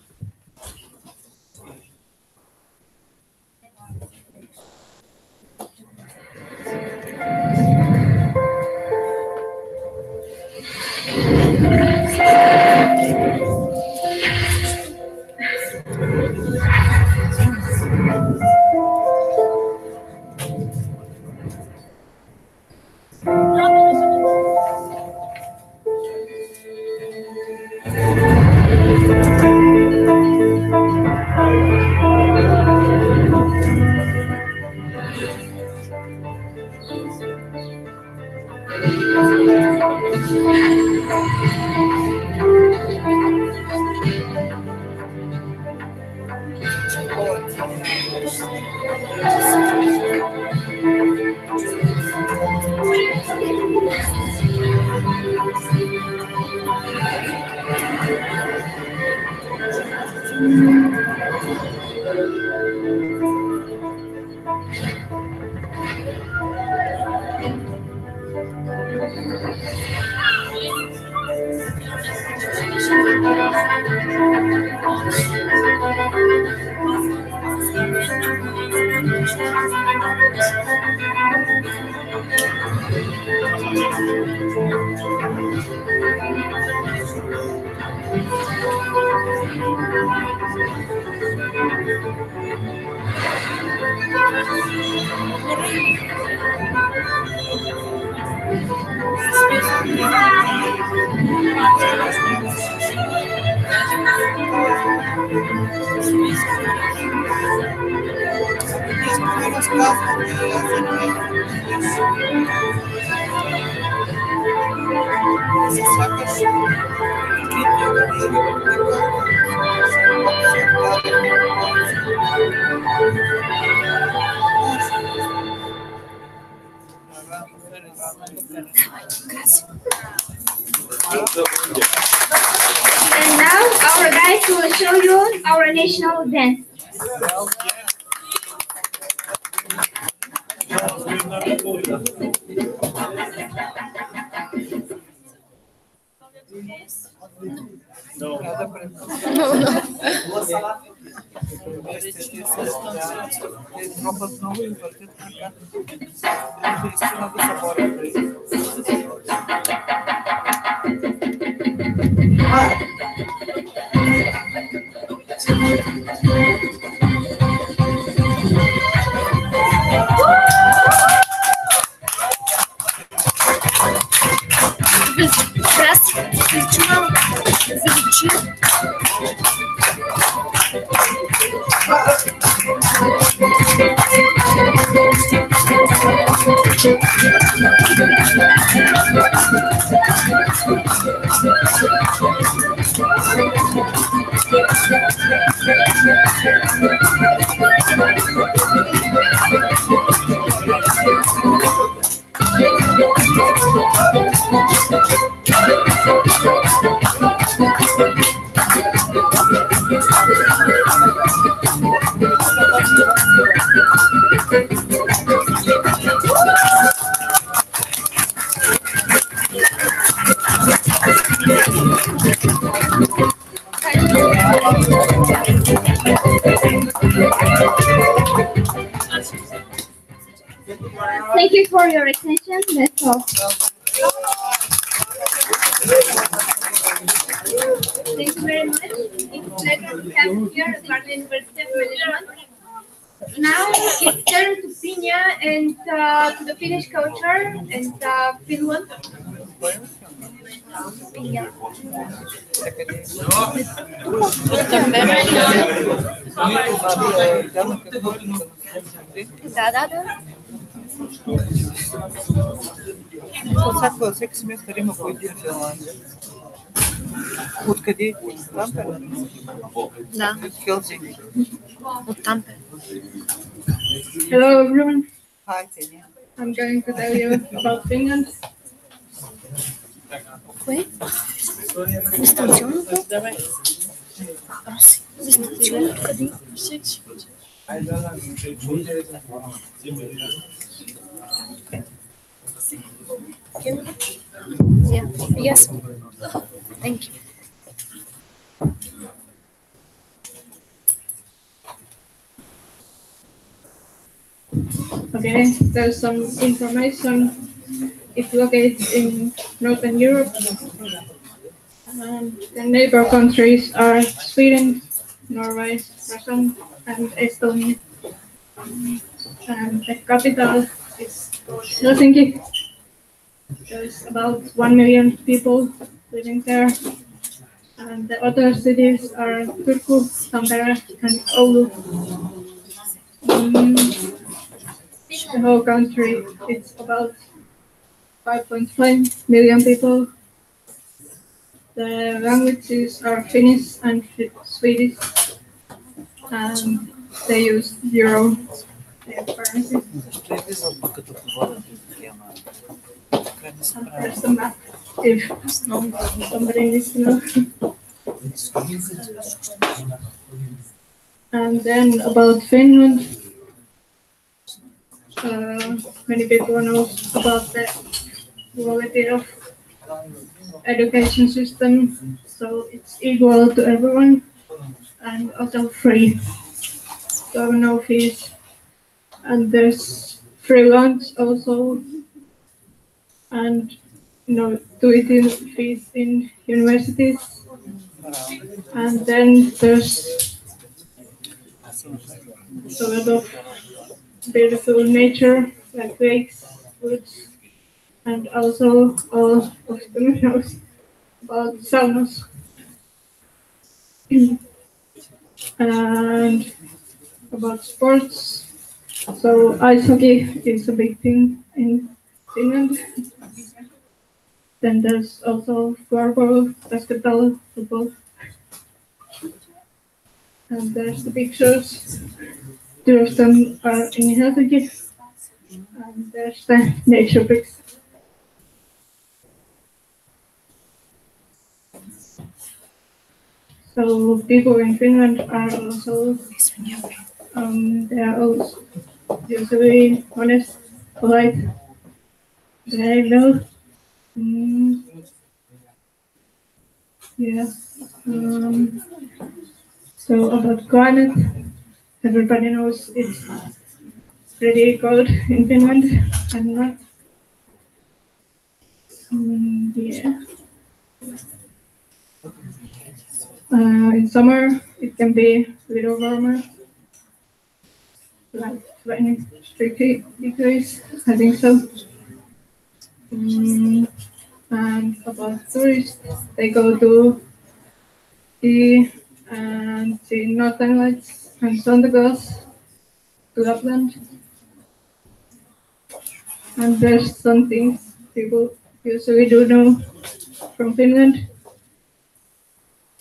you our national dance. No. Thank you for your attention. That's all. Thank you very much. It's a pleasure to have you here at Varna University of Management. Now it's turn to Pinya and to the Finnish culture and Finland. Pinya. Всяко, всеки семестър има по един Финландия. Откъде? От Тампер? Да. От Хелсинки. От Тампер. Hello everyone. Hi, Tanya. I'm going to tell you about Finland. Кое? Дистанционното? Дистанционното къде? Yeah. Yes. Thank you. Okay, there's some information. It's located in Northern Europe. The neighbor countries are Sweden, Norway, Russia, and Estonia. And the capital is Helsinki. There's about 1 million people living there. And the other cities are Turku, Tampere, and Oulu. The whole country, it's about 5.5 million people. The languages are Finnish and Swedish, and they use euro currency. There's the map if somebody needs to know. And then about Finland, many people know about the quality of education system, so it's equal to everyone and also free, so no fees. And there's free lunch also, and no tuition fees in universities. And then there's a lot of beautiful nature, like lakes, woods, and also all of them knows about saunas. And about sports, so ice hockey is a big thing in Finland. Then there's also floorball, basketball, football. And there's the pictures. Two of them are in Helsinki. And there's the nature pics. So people in Finland are also they are also usually honest, polite, behavioral. Mm, yeah. Um, so about climate, everybody knows it's pretty cold in Finland. I'm not. Yeah. In summer, it can be a little warmer, like 23 degrees, I think so. And about tourists, they go to ski and see northern lights and Santa Claus to Lapland. And there's some things people usually do know from Finland.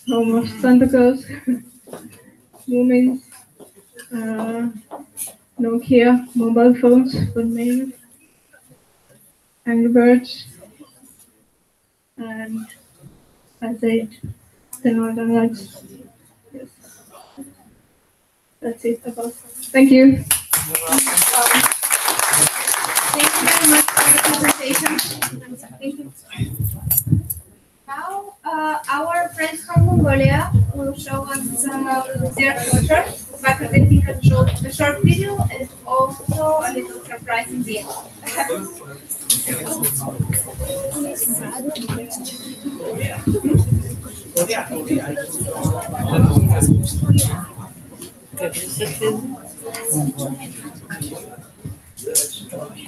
Home of Santa Claus, Moomins, Nokia mobile phones for me, Angry Birds, and I said the Northern Lights. Yes, that's it about. Thank you. Thank you very much for the presentation. Thank you. Now, our friends from Mongolia will show us their culture by presenting a short video and also a little surprise in the end.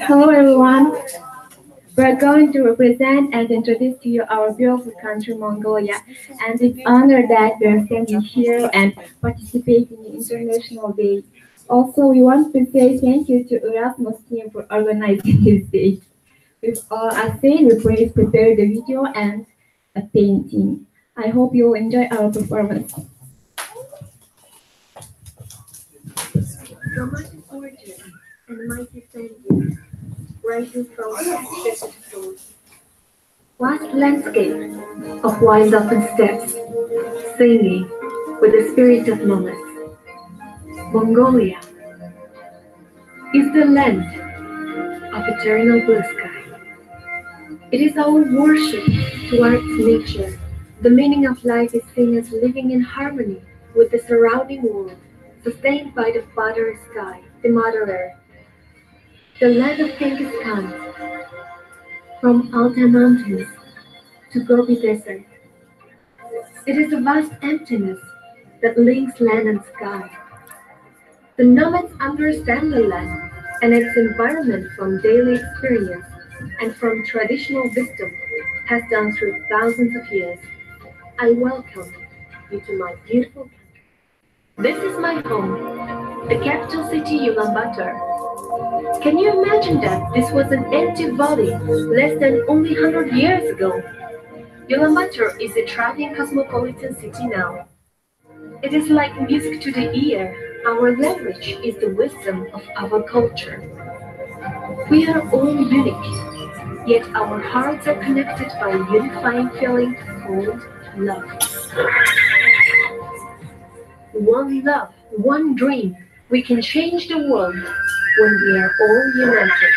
Hello everyone. We're going to represent and introduce to you our beautiful country, Mongolia, and it's honor that we're standing here and participating in International Day. Also, we want to say thank you to Erasmus team for organizing this day. With all I say, we please prepare the video and a painting. I hope you'll enjoy our performance. Dramatic origin and mighty fences rising from desert floors. Vast landscape of wide open steppes, singing with the spirit of moments. Mongolia is the land of eternal blue sky. It is our worship towards nature. The meaning of life is seen as living in harmony with the surrounding world, sustained by the Father Sky, the Mother Earth. The land of Genghis Khan, from Altai Mountains to Gobi Desert. It is a vast emptiness that links land and sky. The nomads understand the land and its environment from daily experience and from traditional wisdom passed down through thousands of years. I welcome you to my beautiful country. This is my home, the capital city Ulaanbaatar. Can you imagine that this was an empty valley less than only 100 years ago? Ulaanbaatar is a thriving cosmopolitan city now. It is like music to the ear. Our language is the wisdom of our culture. We are all unique, yet our hearts are connected by a unifying feeling called love. One love, one dream. We can change the world when we are all united.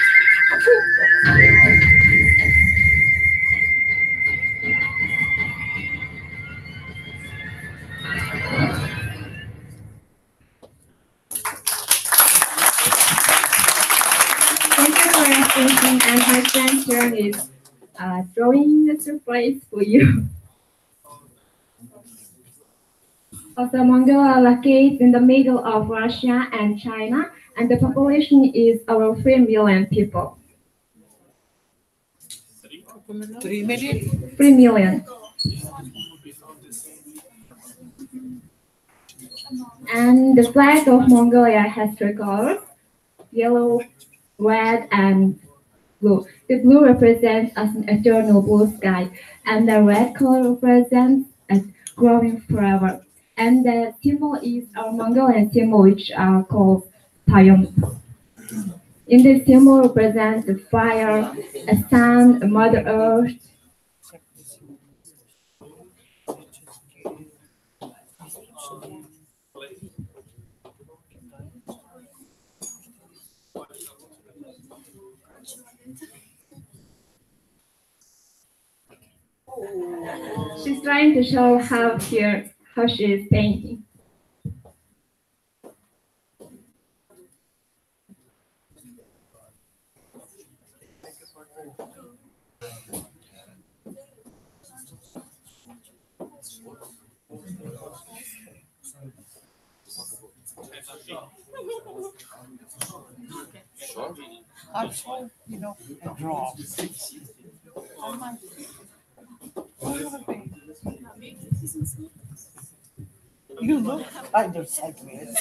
Thank you for your attention, and my friend here is drawing a surprise for you. Also, Mongolia located in the middle of Russia and China, and the population is around 3 million people. 3 million? 3 million. And the flag of Mongolia has three colors: yellow, red, and blue. The blue represents an eternal blue sky, and the red color represents a growing forever. And the symbol is our Mongolian symbol, which are called Payom. In this symbol represents the fire, a sun, a Mother Earth. She's trying to show how she is painting. Actually, I draw. You look either sideways.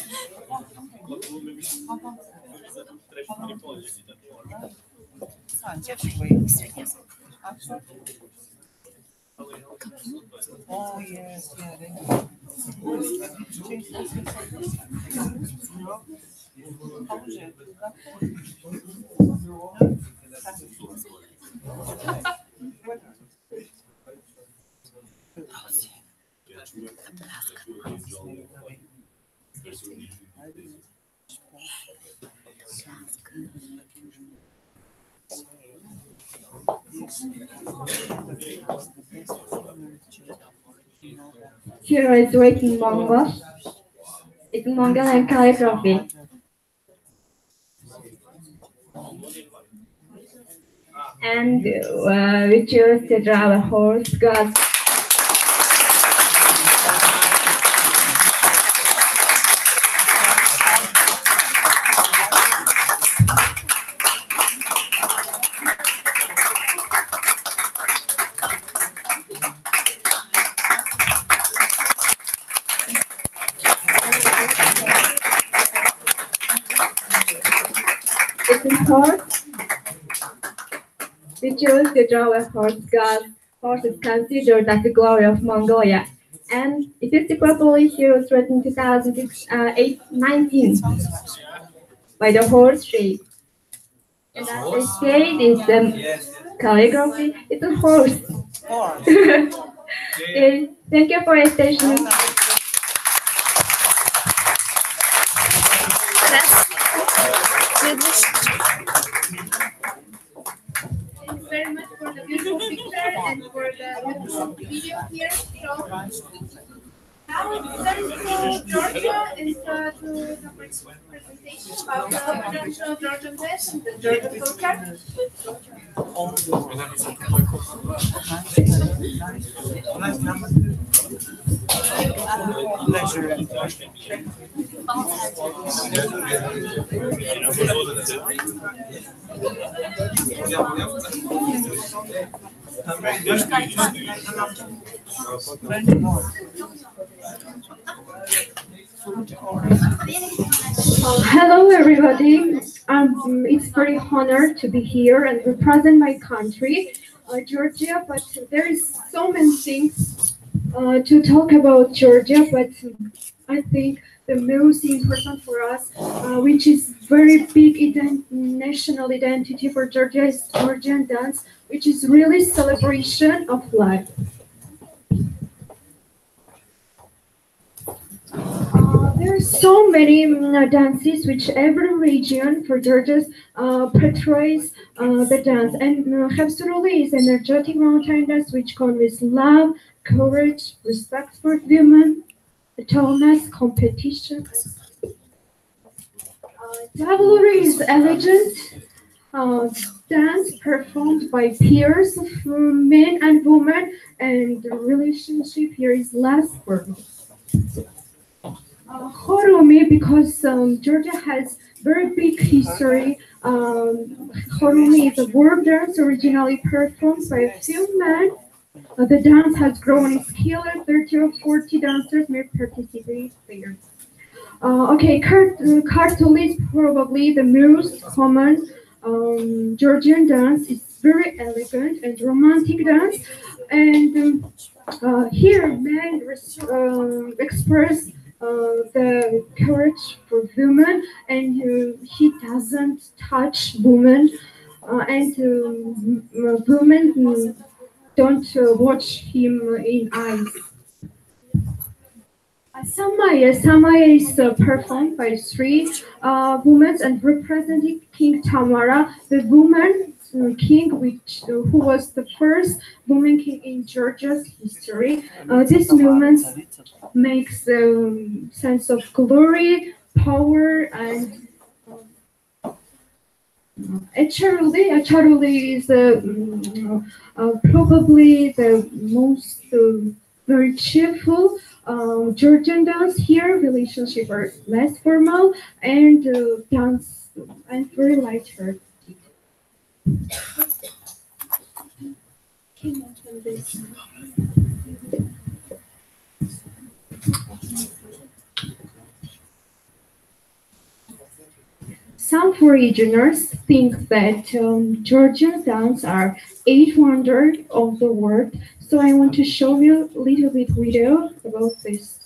Oh, yes, yeah. Here is written Mongol. It's Mongolian calligraphy. And we choose to draw a horse god. It's a horse. We choose to draw a horse god. Horse is considered as the glory of Mongolia. And it is properly here was written 2019 by the horse shape. And as I said, it's calligraphy. It's a horse. Thank you for your attention. Thank you very much for the beautiful picture and for the beautiful video here. So now it's time to Georgia and to the presentation about the traditional Georgian dress and the Georgian culture. Hello, everybody. It's very honored to be here and represent my country, Georgia. But there is so many things to talk about Georgia. But I think the most important for us, which is very big national identity for Georgia, is Georgian dance, which is really celebration of life. There are so many dances which every region for Georgia portrays the dance. And Habsuruli is an energetic mountain dance which conveys love, courage, respect for women, tallness, competition. Cavalry is elegant dance performed by peers of men and women, and the relationship here is less formal. Horumi, because Georgia has very big history. Horumi is a world dance originally performed by a few men. The dance has grown in skill, and 30 or 40 dancers may participate there. Kartali is probably the most common Georgian dance. It's very elegant and romantic dance, and here men express the courage for women, and he doesn't touch women, and women don't watch him in eyes. Samaya is performed by three women and representing King Tamara, the woman king who was the first woman king in Georgia's history. This woman makes a sense of glory, power, and Charuli is probably the most very cheerful Georgian dance here. Relationships are less formal and dance and very lighter. Some foreigners think that Georgian dance are eight wonders of the world, so I want to show you a little bit video about this.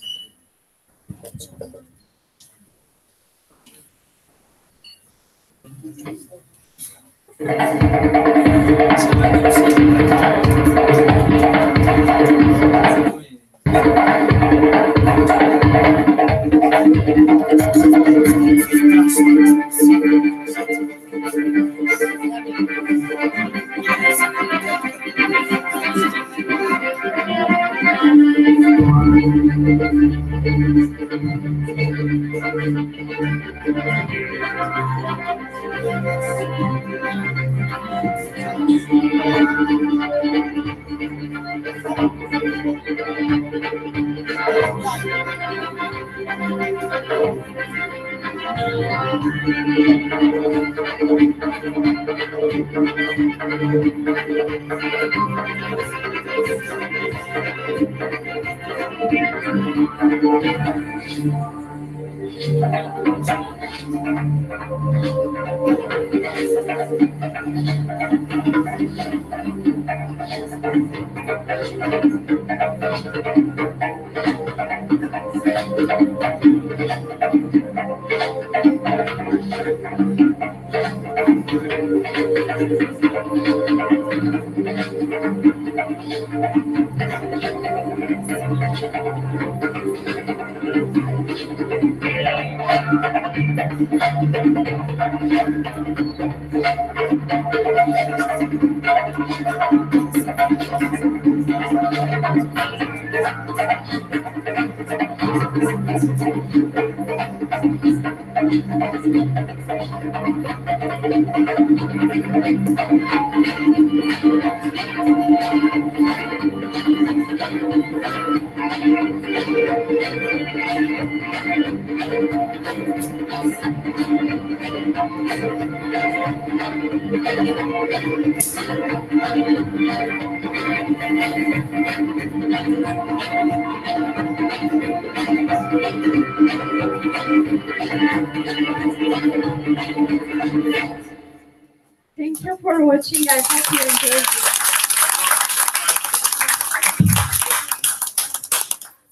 Thank you for watching. I hope you enjoyed it.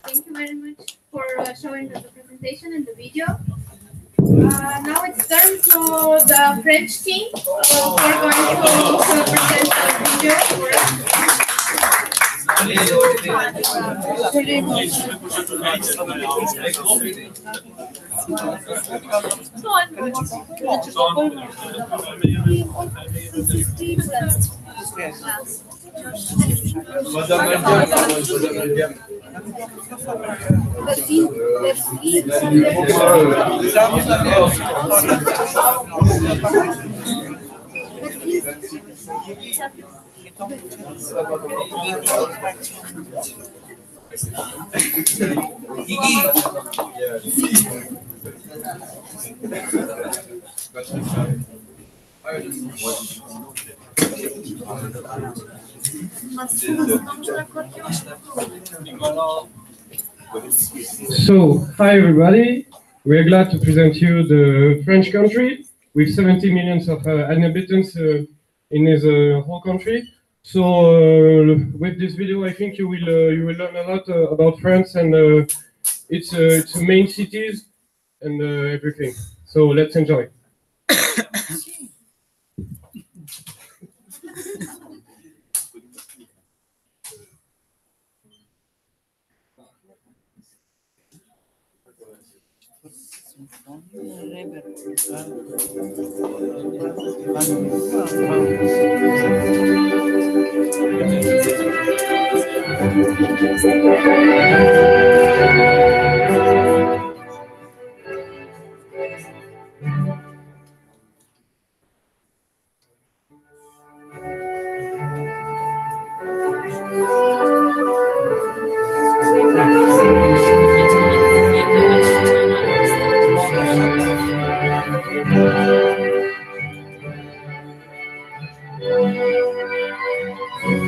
Thank you very much for showing us the presentation and the video. Now it's turn to the French team. We're going to present the video for us. So, hi everybody. We're glad to present you the French country with 70 million of inhabitants in his whole country. So, with this video, I think you will learn a lot about France and its main cities and everything. So, let's enjoy.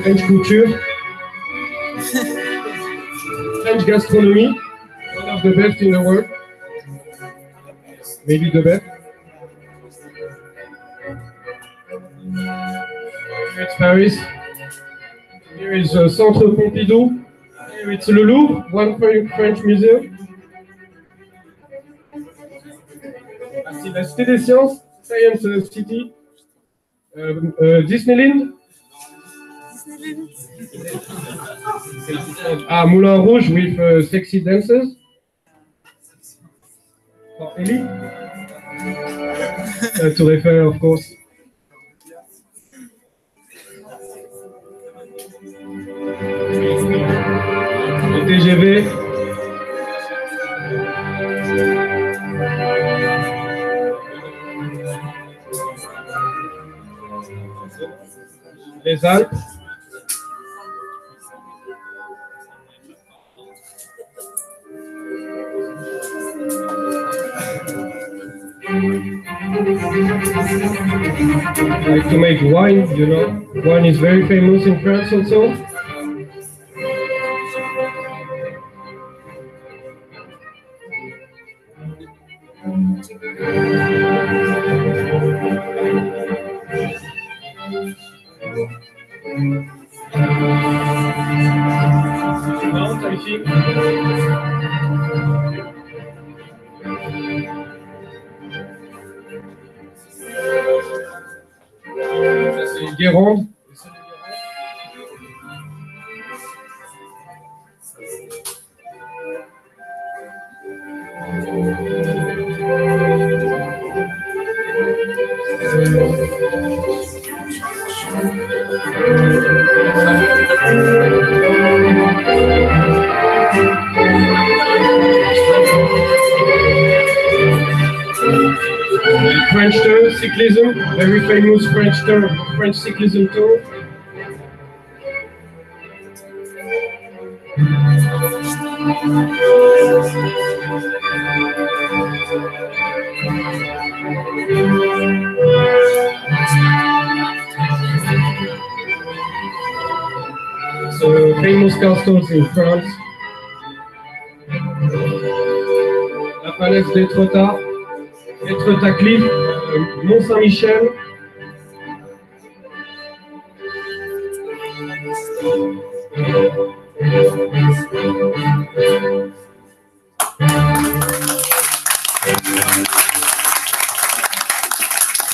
French culture, French gastronomy, one of the best in the world, maybe the best. Here it's Paris. Here is Centre Pompidou. Here it's Le Louvre, one French museum. La Cité des Sciences, Science City. Disneyland. Moulin Rouge with sexy dancers. For Ellie. Tour Eiffel, of course. Le TGV. Les Alpes. Like to make wine, you know. Wine is very famous in France also. Mount, I think. C'est Guérande. French tour, cyclism, very famous French tour, French cyclism tour. So famous castles in France. La falaise d'Étretat, Étretat Cliff, Mont Saint-Michel.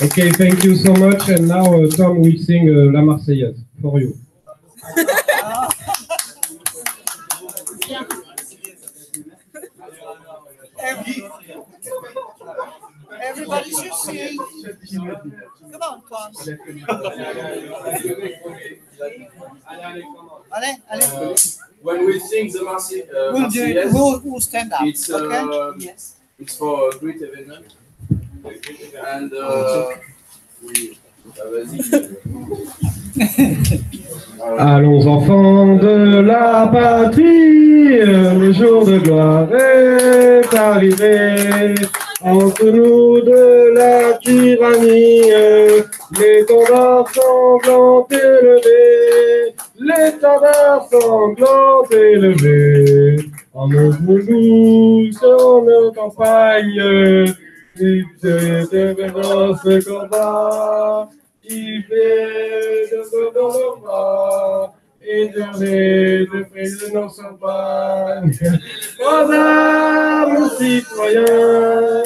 Okay, thank you so much. And now Tom will sing La Marseillaise for you. Everybody should sing. Come on, Tom. Allez, allez. When we sing the Marseillaise, we'll stand up. It's, okay? Yes. It's for a great event. And Allons enfants de la patrie, le jour de gloire est arrivé. Entre nous de la tyrannie, l'étendard sanglant élevé, l'étendard sanglant élevé. Emmenons-nous sur nos campagnes, il dans ce combat, il fait de nos bras, et de frais de nos champagnes. Aux armes, citoyens,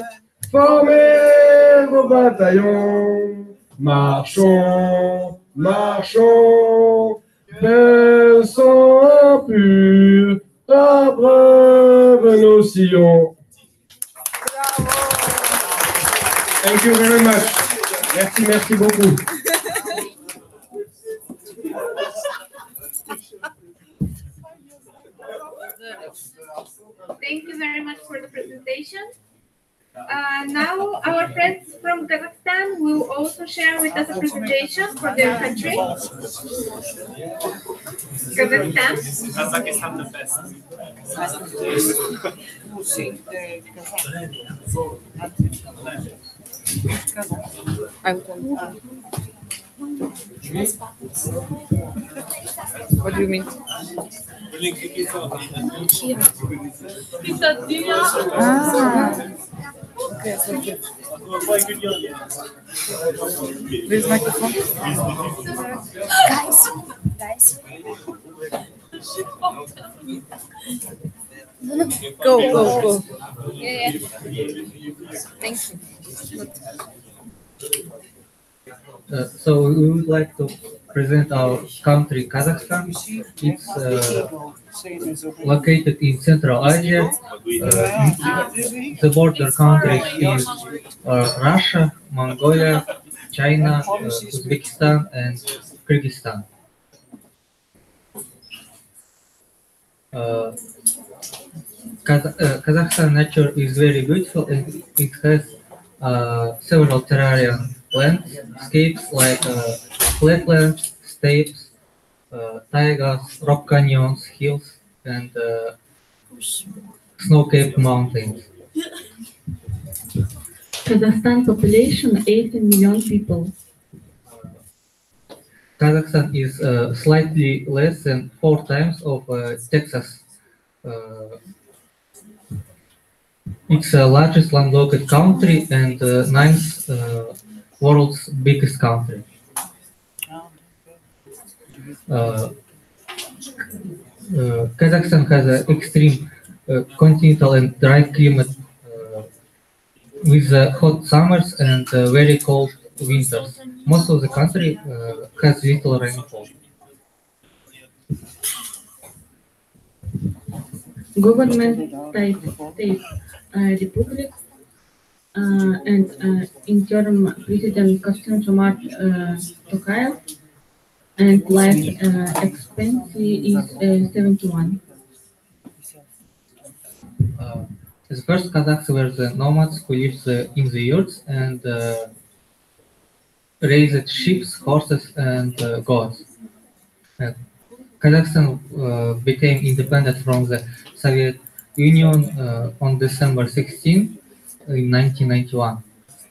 formez vos bataillons, marchons, marchons, de sang pur, abreuve nos sillons. Thank you very much. Merci beaucoup. Thank you very much for the presentation. Now, our friends from Kazakhstan will also share with us a presentation for their country. Kazakhstan. Kazakhstan the best. What do you mean? Okay, so good. Where's microphone? Guys. Go. Yeah. Thank you. So we would like to present our country, Kazakhstan. It's located in Central Asia. The border countries is Russia, Mongolia, China, Uzbekistan, and Kyrgyzstan. Kazakhstan nature is very beautiful, and it has several terrarian landscapes like flatlands, steppes, taigas, rock canyons, hills, and snow-capped mountains. Kazakhstan population 18 million people. Kazakhstan is slightly less than 4 times of Texas. It's the largest landlocked country and ninth world's biggest country. Kazakhstan has an extreme continental and dry climate with hot summers and very cold winters. Most of the country has little rainfall. Government type state republic and interim president Kassym-Jomart Tokayev, and life expectancy is 71. The first Kazakhs were the nomads who lived in the yurts and raised sheep, horses, and goats. Kazakhstan became independent from the Soviet Union on December 16 in 1991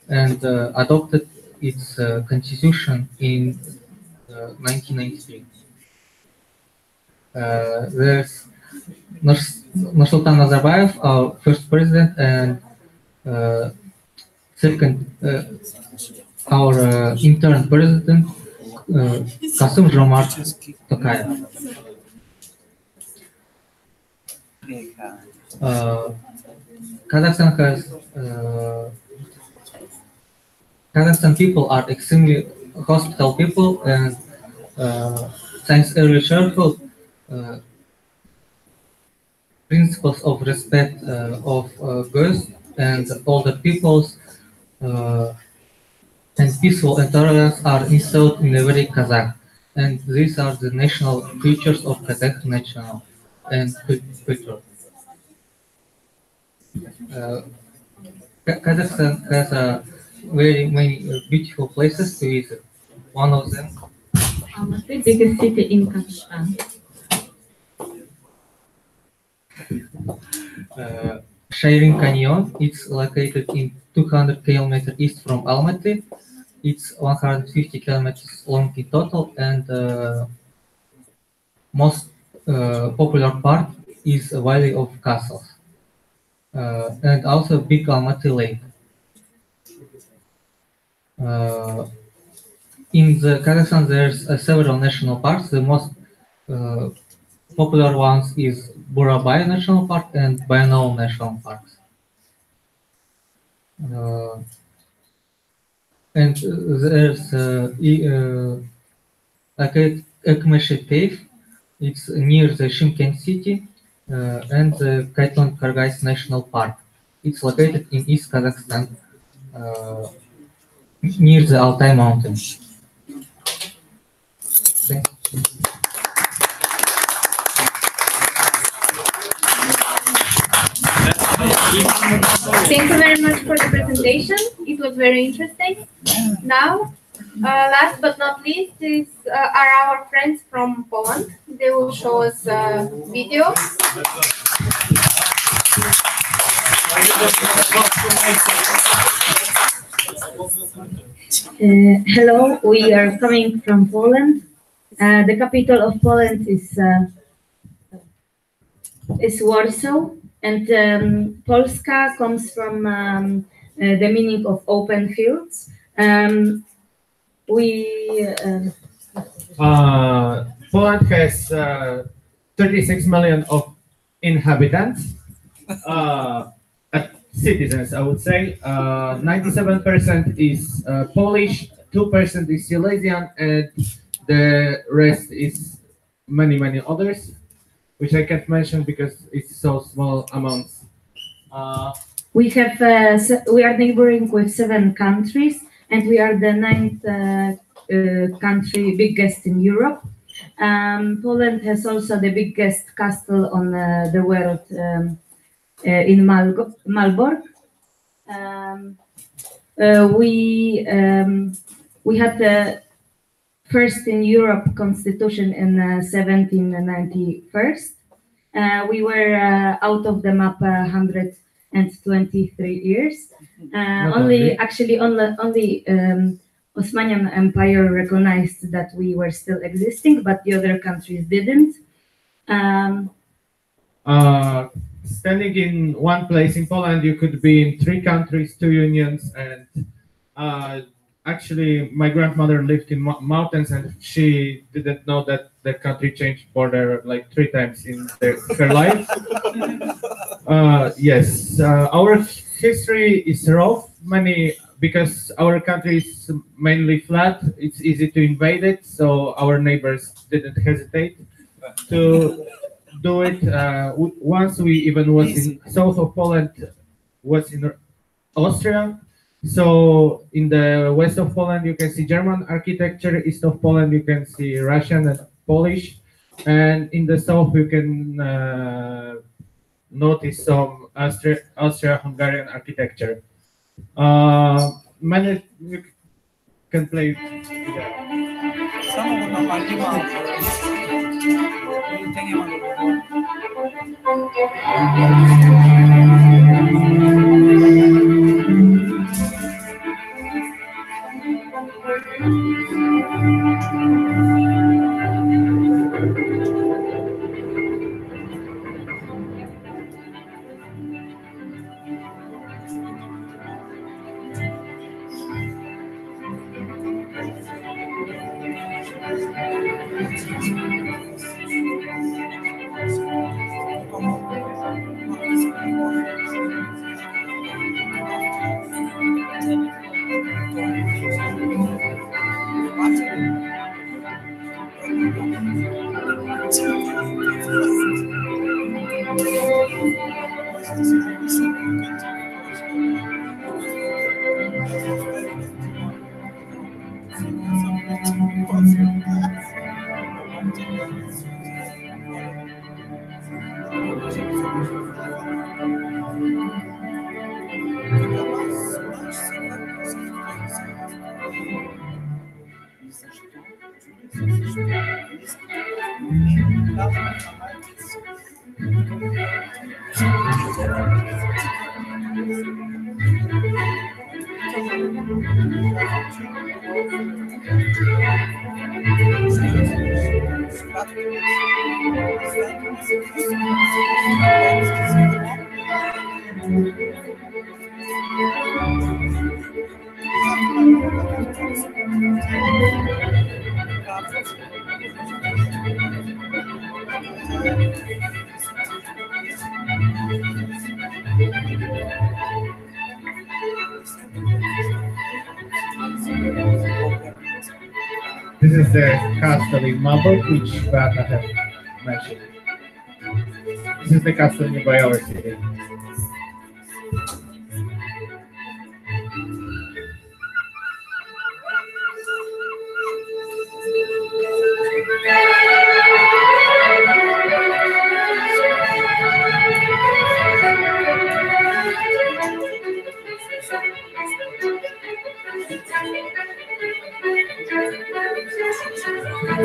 and adopted its constitution in 1993. There's Nursultan Nazarbayev, our first president, and second, our interim president, Kassym-Jomart Tokayev. Kazakhstan people are extremely hospitable people, and since early childhood, principles of respect of girls and older peoples and peaceful and tolerance are instilled in every Kazakh, and these are the national features of Kazakh national and culture. Kazakhstan has very many beautiful places to visit. One of them, Almaty, biggest city in Kazakhstan. Sharing Canyon. It's located in 200 kilometers east from Almaty. It's 150 kilometers long in total, and most popular part is a Valley of Castles, and also Big Almaty Lake. In the Kazakhstan, there's several national parks. The most popular ones is Burabay National Park and Bayanol National Parks. And there's Ekmeshi Cave. It's near the Shymkent city and the Kayton Kargais National Park. It's located in East Kazakhstan, near the Altai Mountains. Thanks. Thank you very much for the presentation. It was very interesting. Now, last but not least, are our friends from Poland. They will show us a video. Hello, we are coming from Poland. The capital of Poland is Warsaw, and Polska comes from the meaning of open fields. Poland has 36 million of inhabitants, citizens, I would say. 97% is Polish, 2% is Silesian, and the rest is many others, which I can't mention because it's so small amounts. We are neighboring with 7 countries, and we are the 9th country biggest in Europe. Poland has also the biggest castle on the world in Malbork. We had the first in Europe constitution in 1791. We were out of the map 123 years. Only Osmanian Empire recognized that we were still existing, but the other countries didn't. Standing in one place in Poland, you could be in 3 countries, 2 unions, and actually my grandmother lived in mountains, and she didn't know that the country changed border like 3 times in her life. Yes, our history is rough, because our country is mainly flat. It's easy to invade it, so our neighbors didn't hesitate to do it. Once we even was in south of Poland, was in Austria. So in the west of Poland, you can see German architecture. East of Poland, you can see Russian and Polish. And in the south, you can notice some Austria-Hungarian architecture. Many you can play. This is the castle in Malbork, which Beata had mentioned. This is the castle nearby our city. It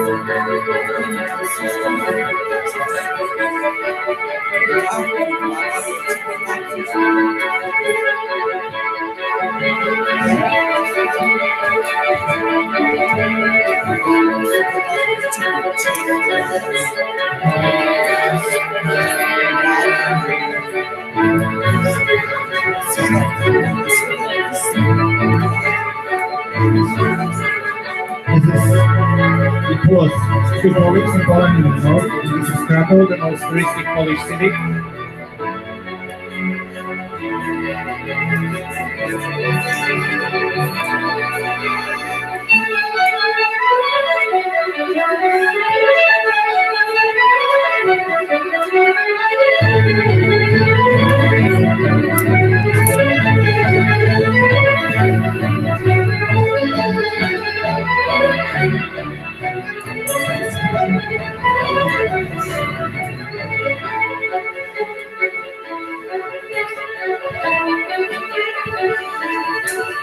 was 2 weeks in Poland in the north. This is Krakow, the most touristic Polish city.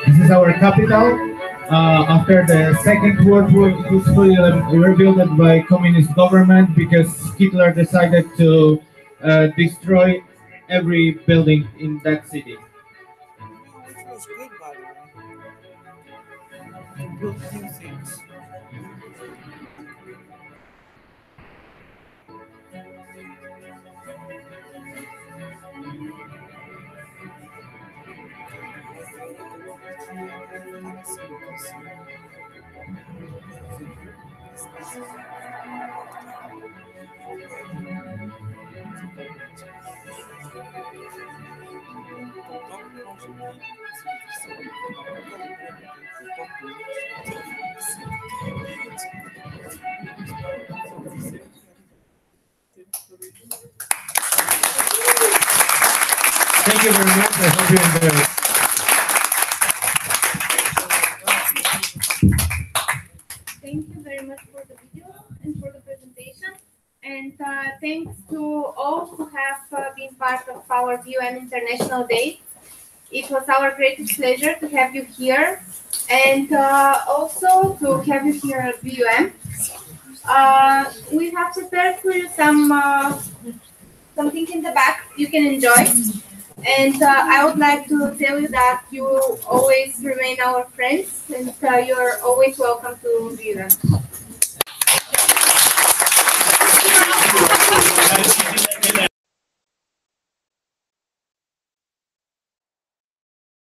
This is our capital. After the Second World War, it was fully rebuilt by communist government because Hitler decided to destroy every building in that city. It was good, by the way. They built new things. Thank you very much. I hope you enjoyed it. Thank you very much for the video and for the presentation. And thanks to all who have been part of our VUM International Day. It was our greatest pleasure to have you here and also to have you here at VUM. We have prepared for you something in the back you can enjoy. And I would like to tell you that you always remain our friends and you're always welcome to VUM.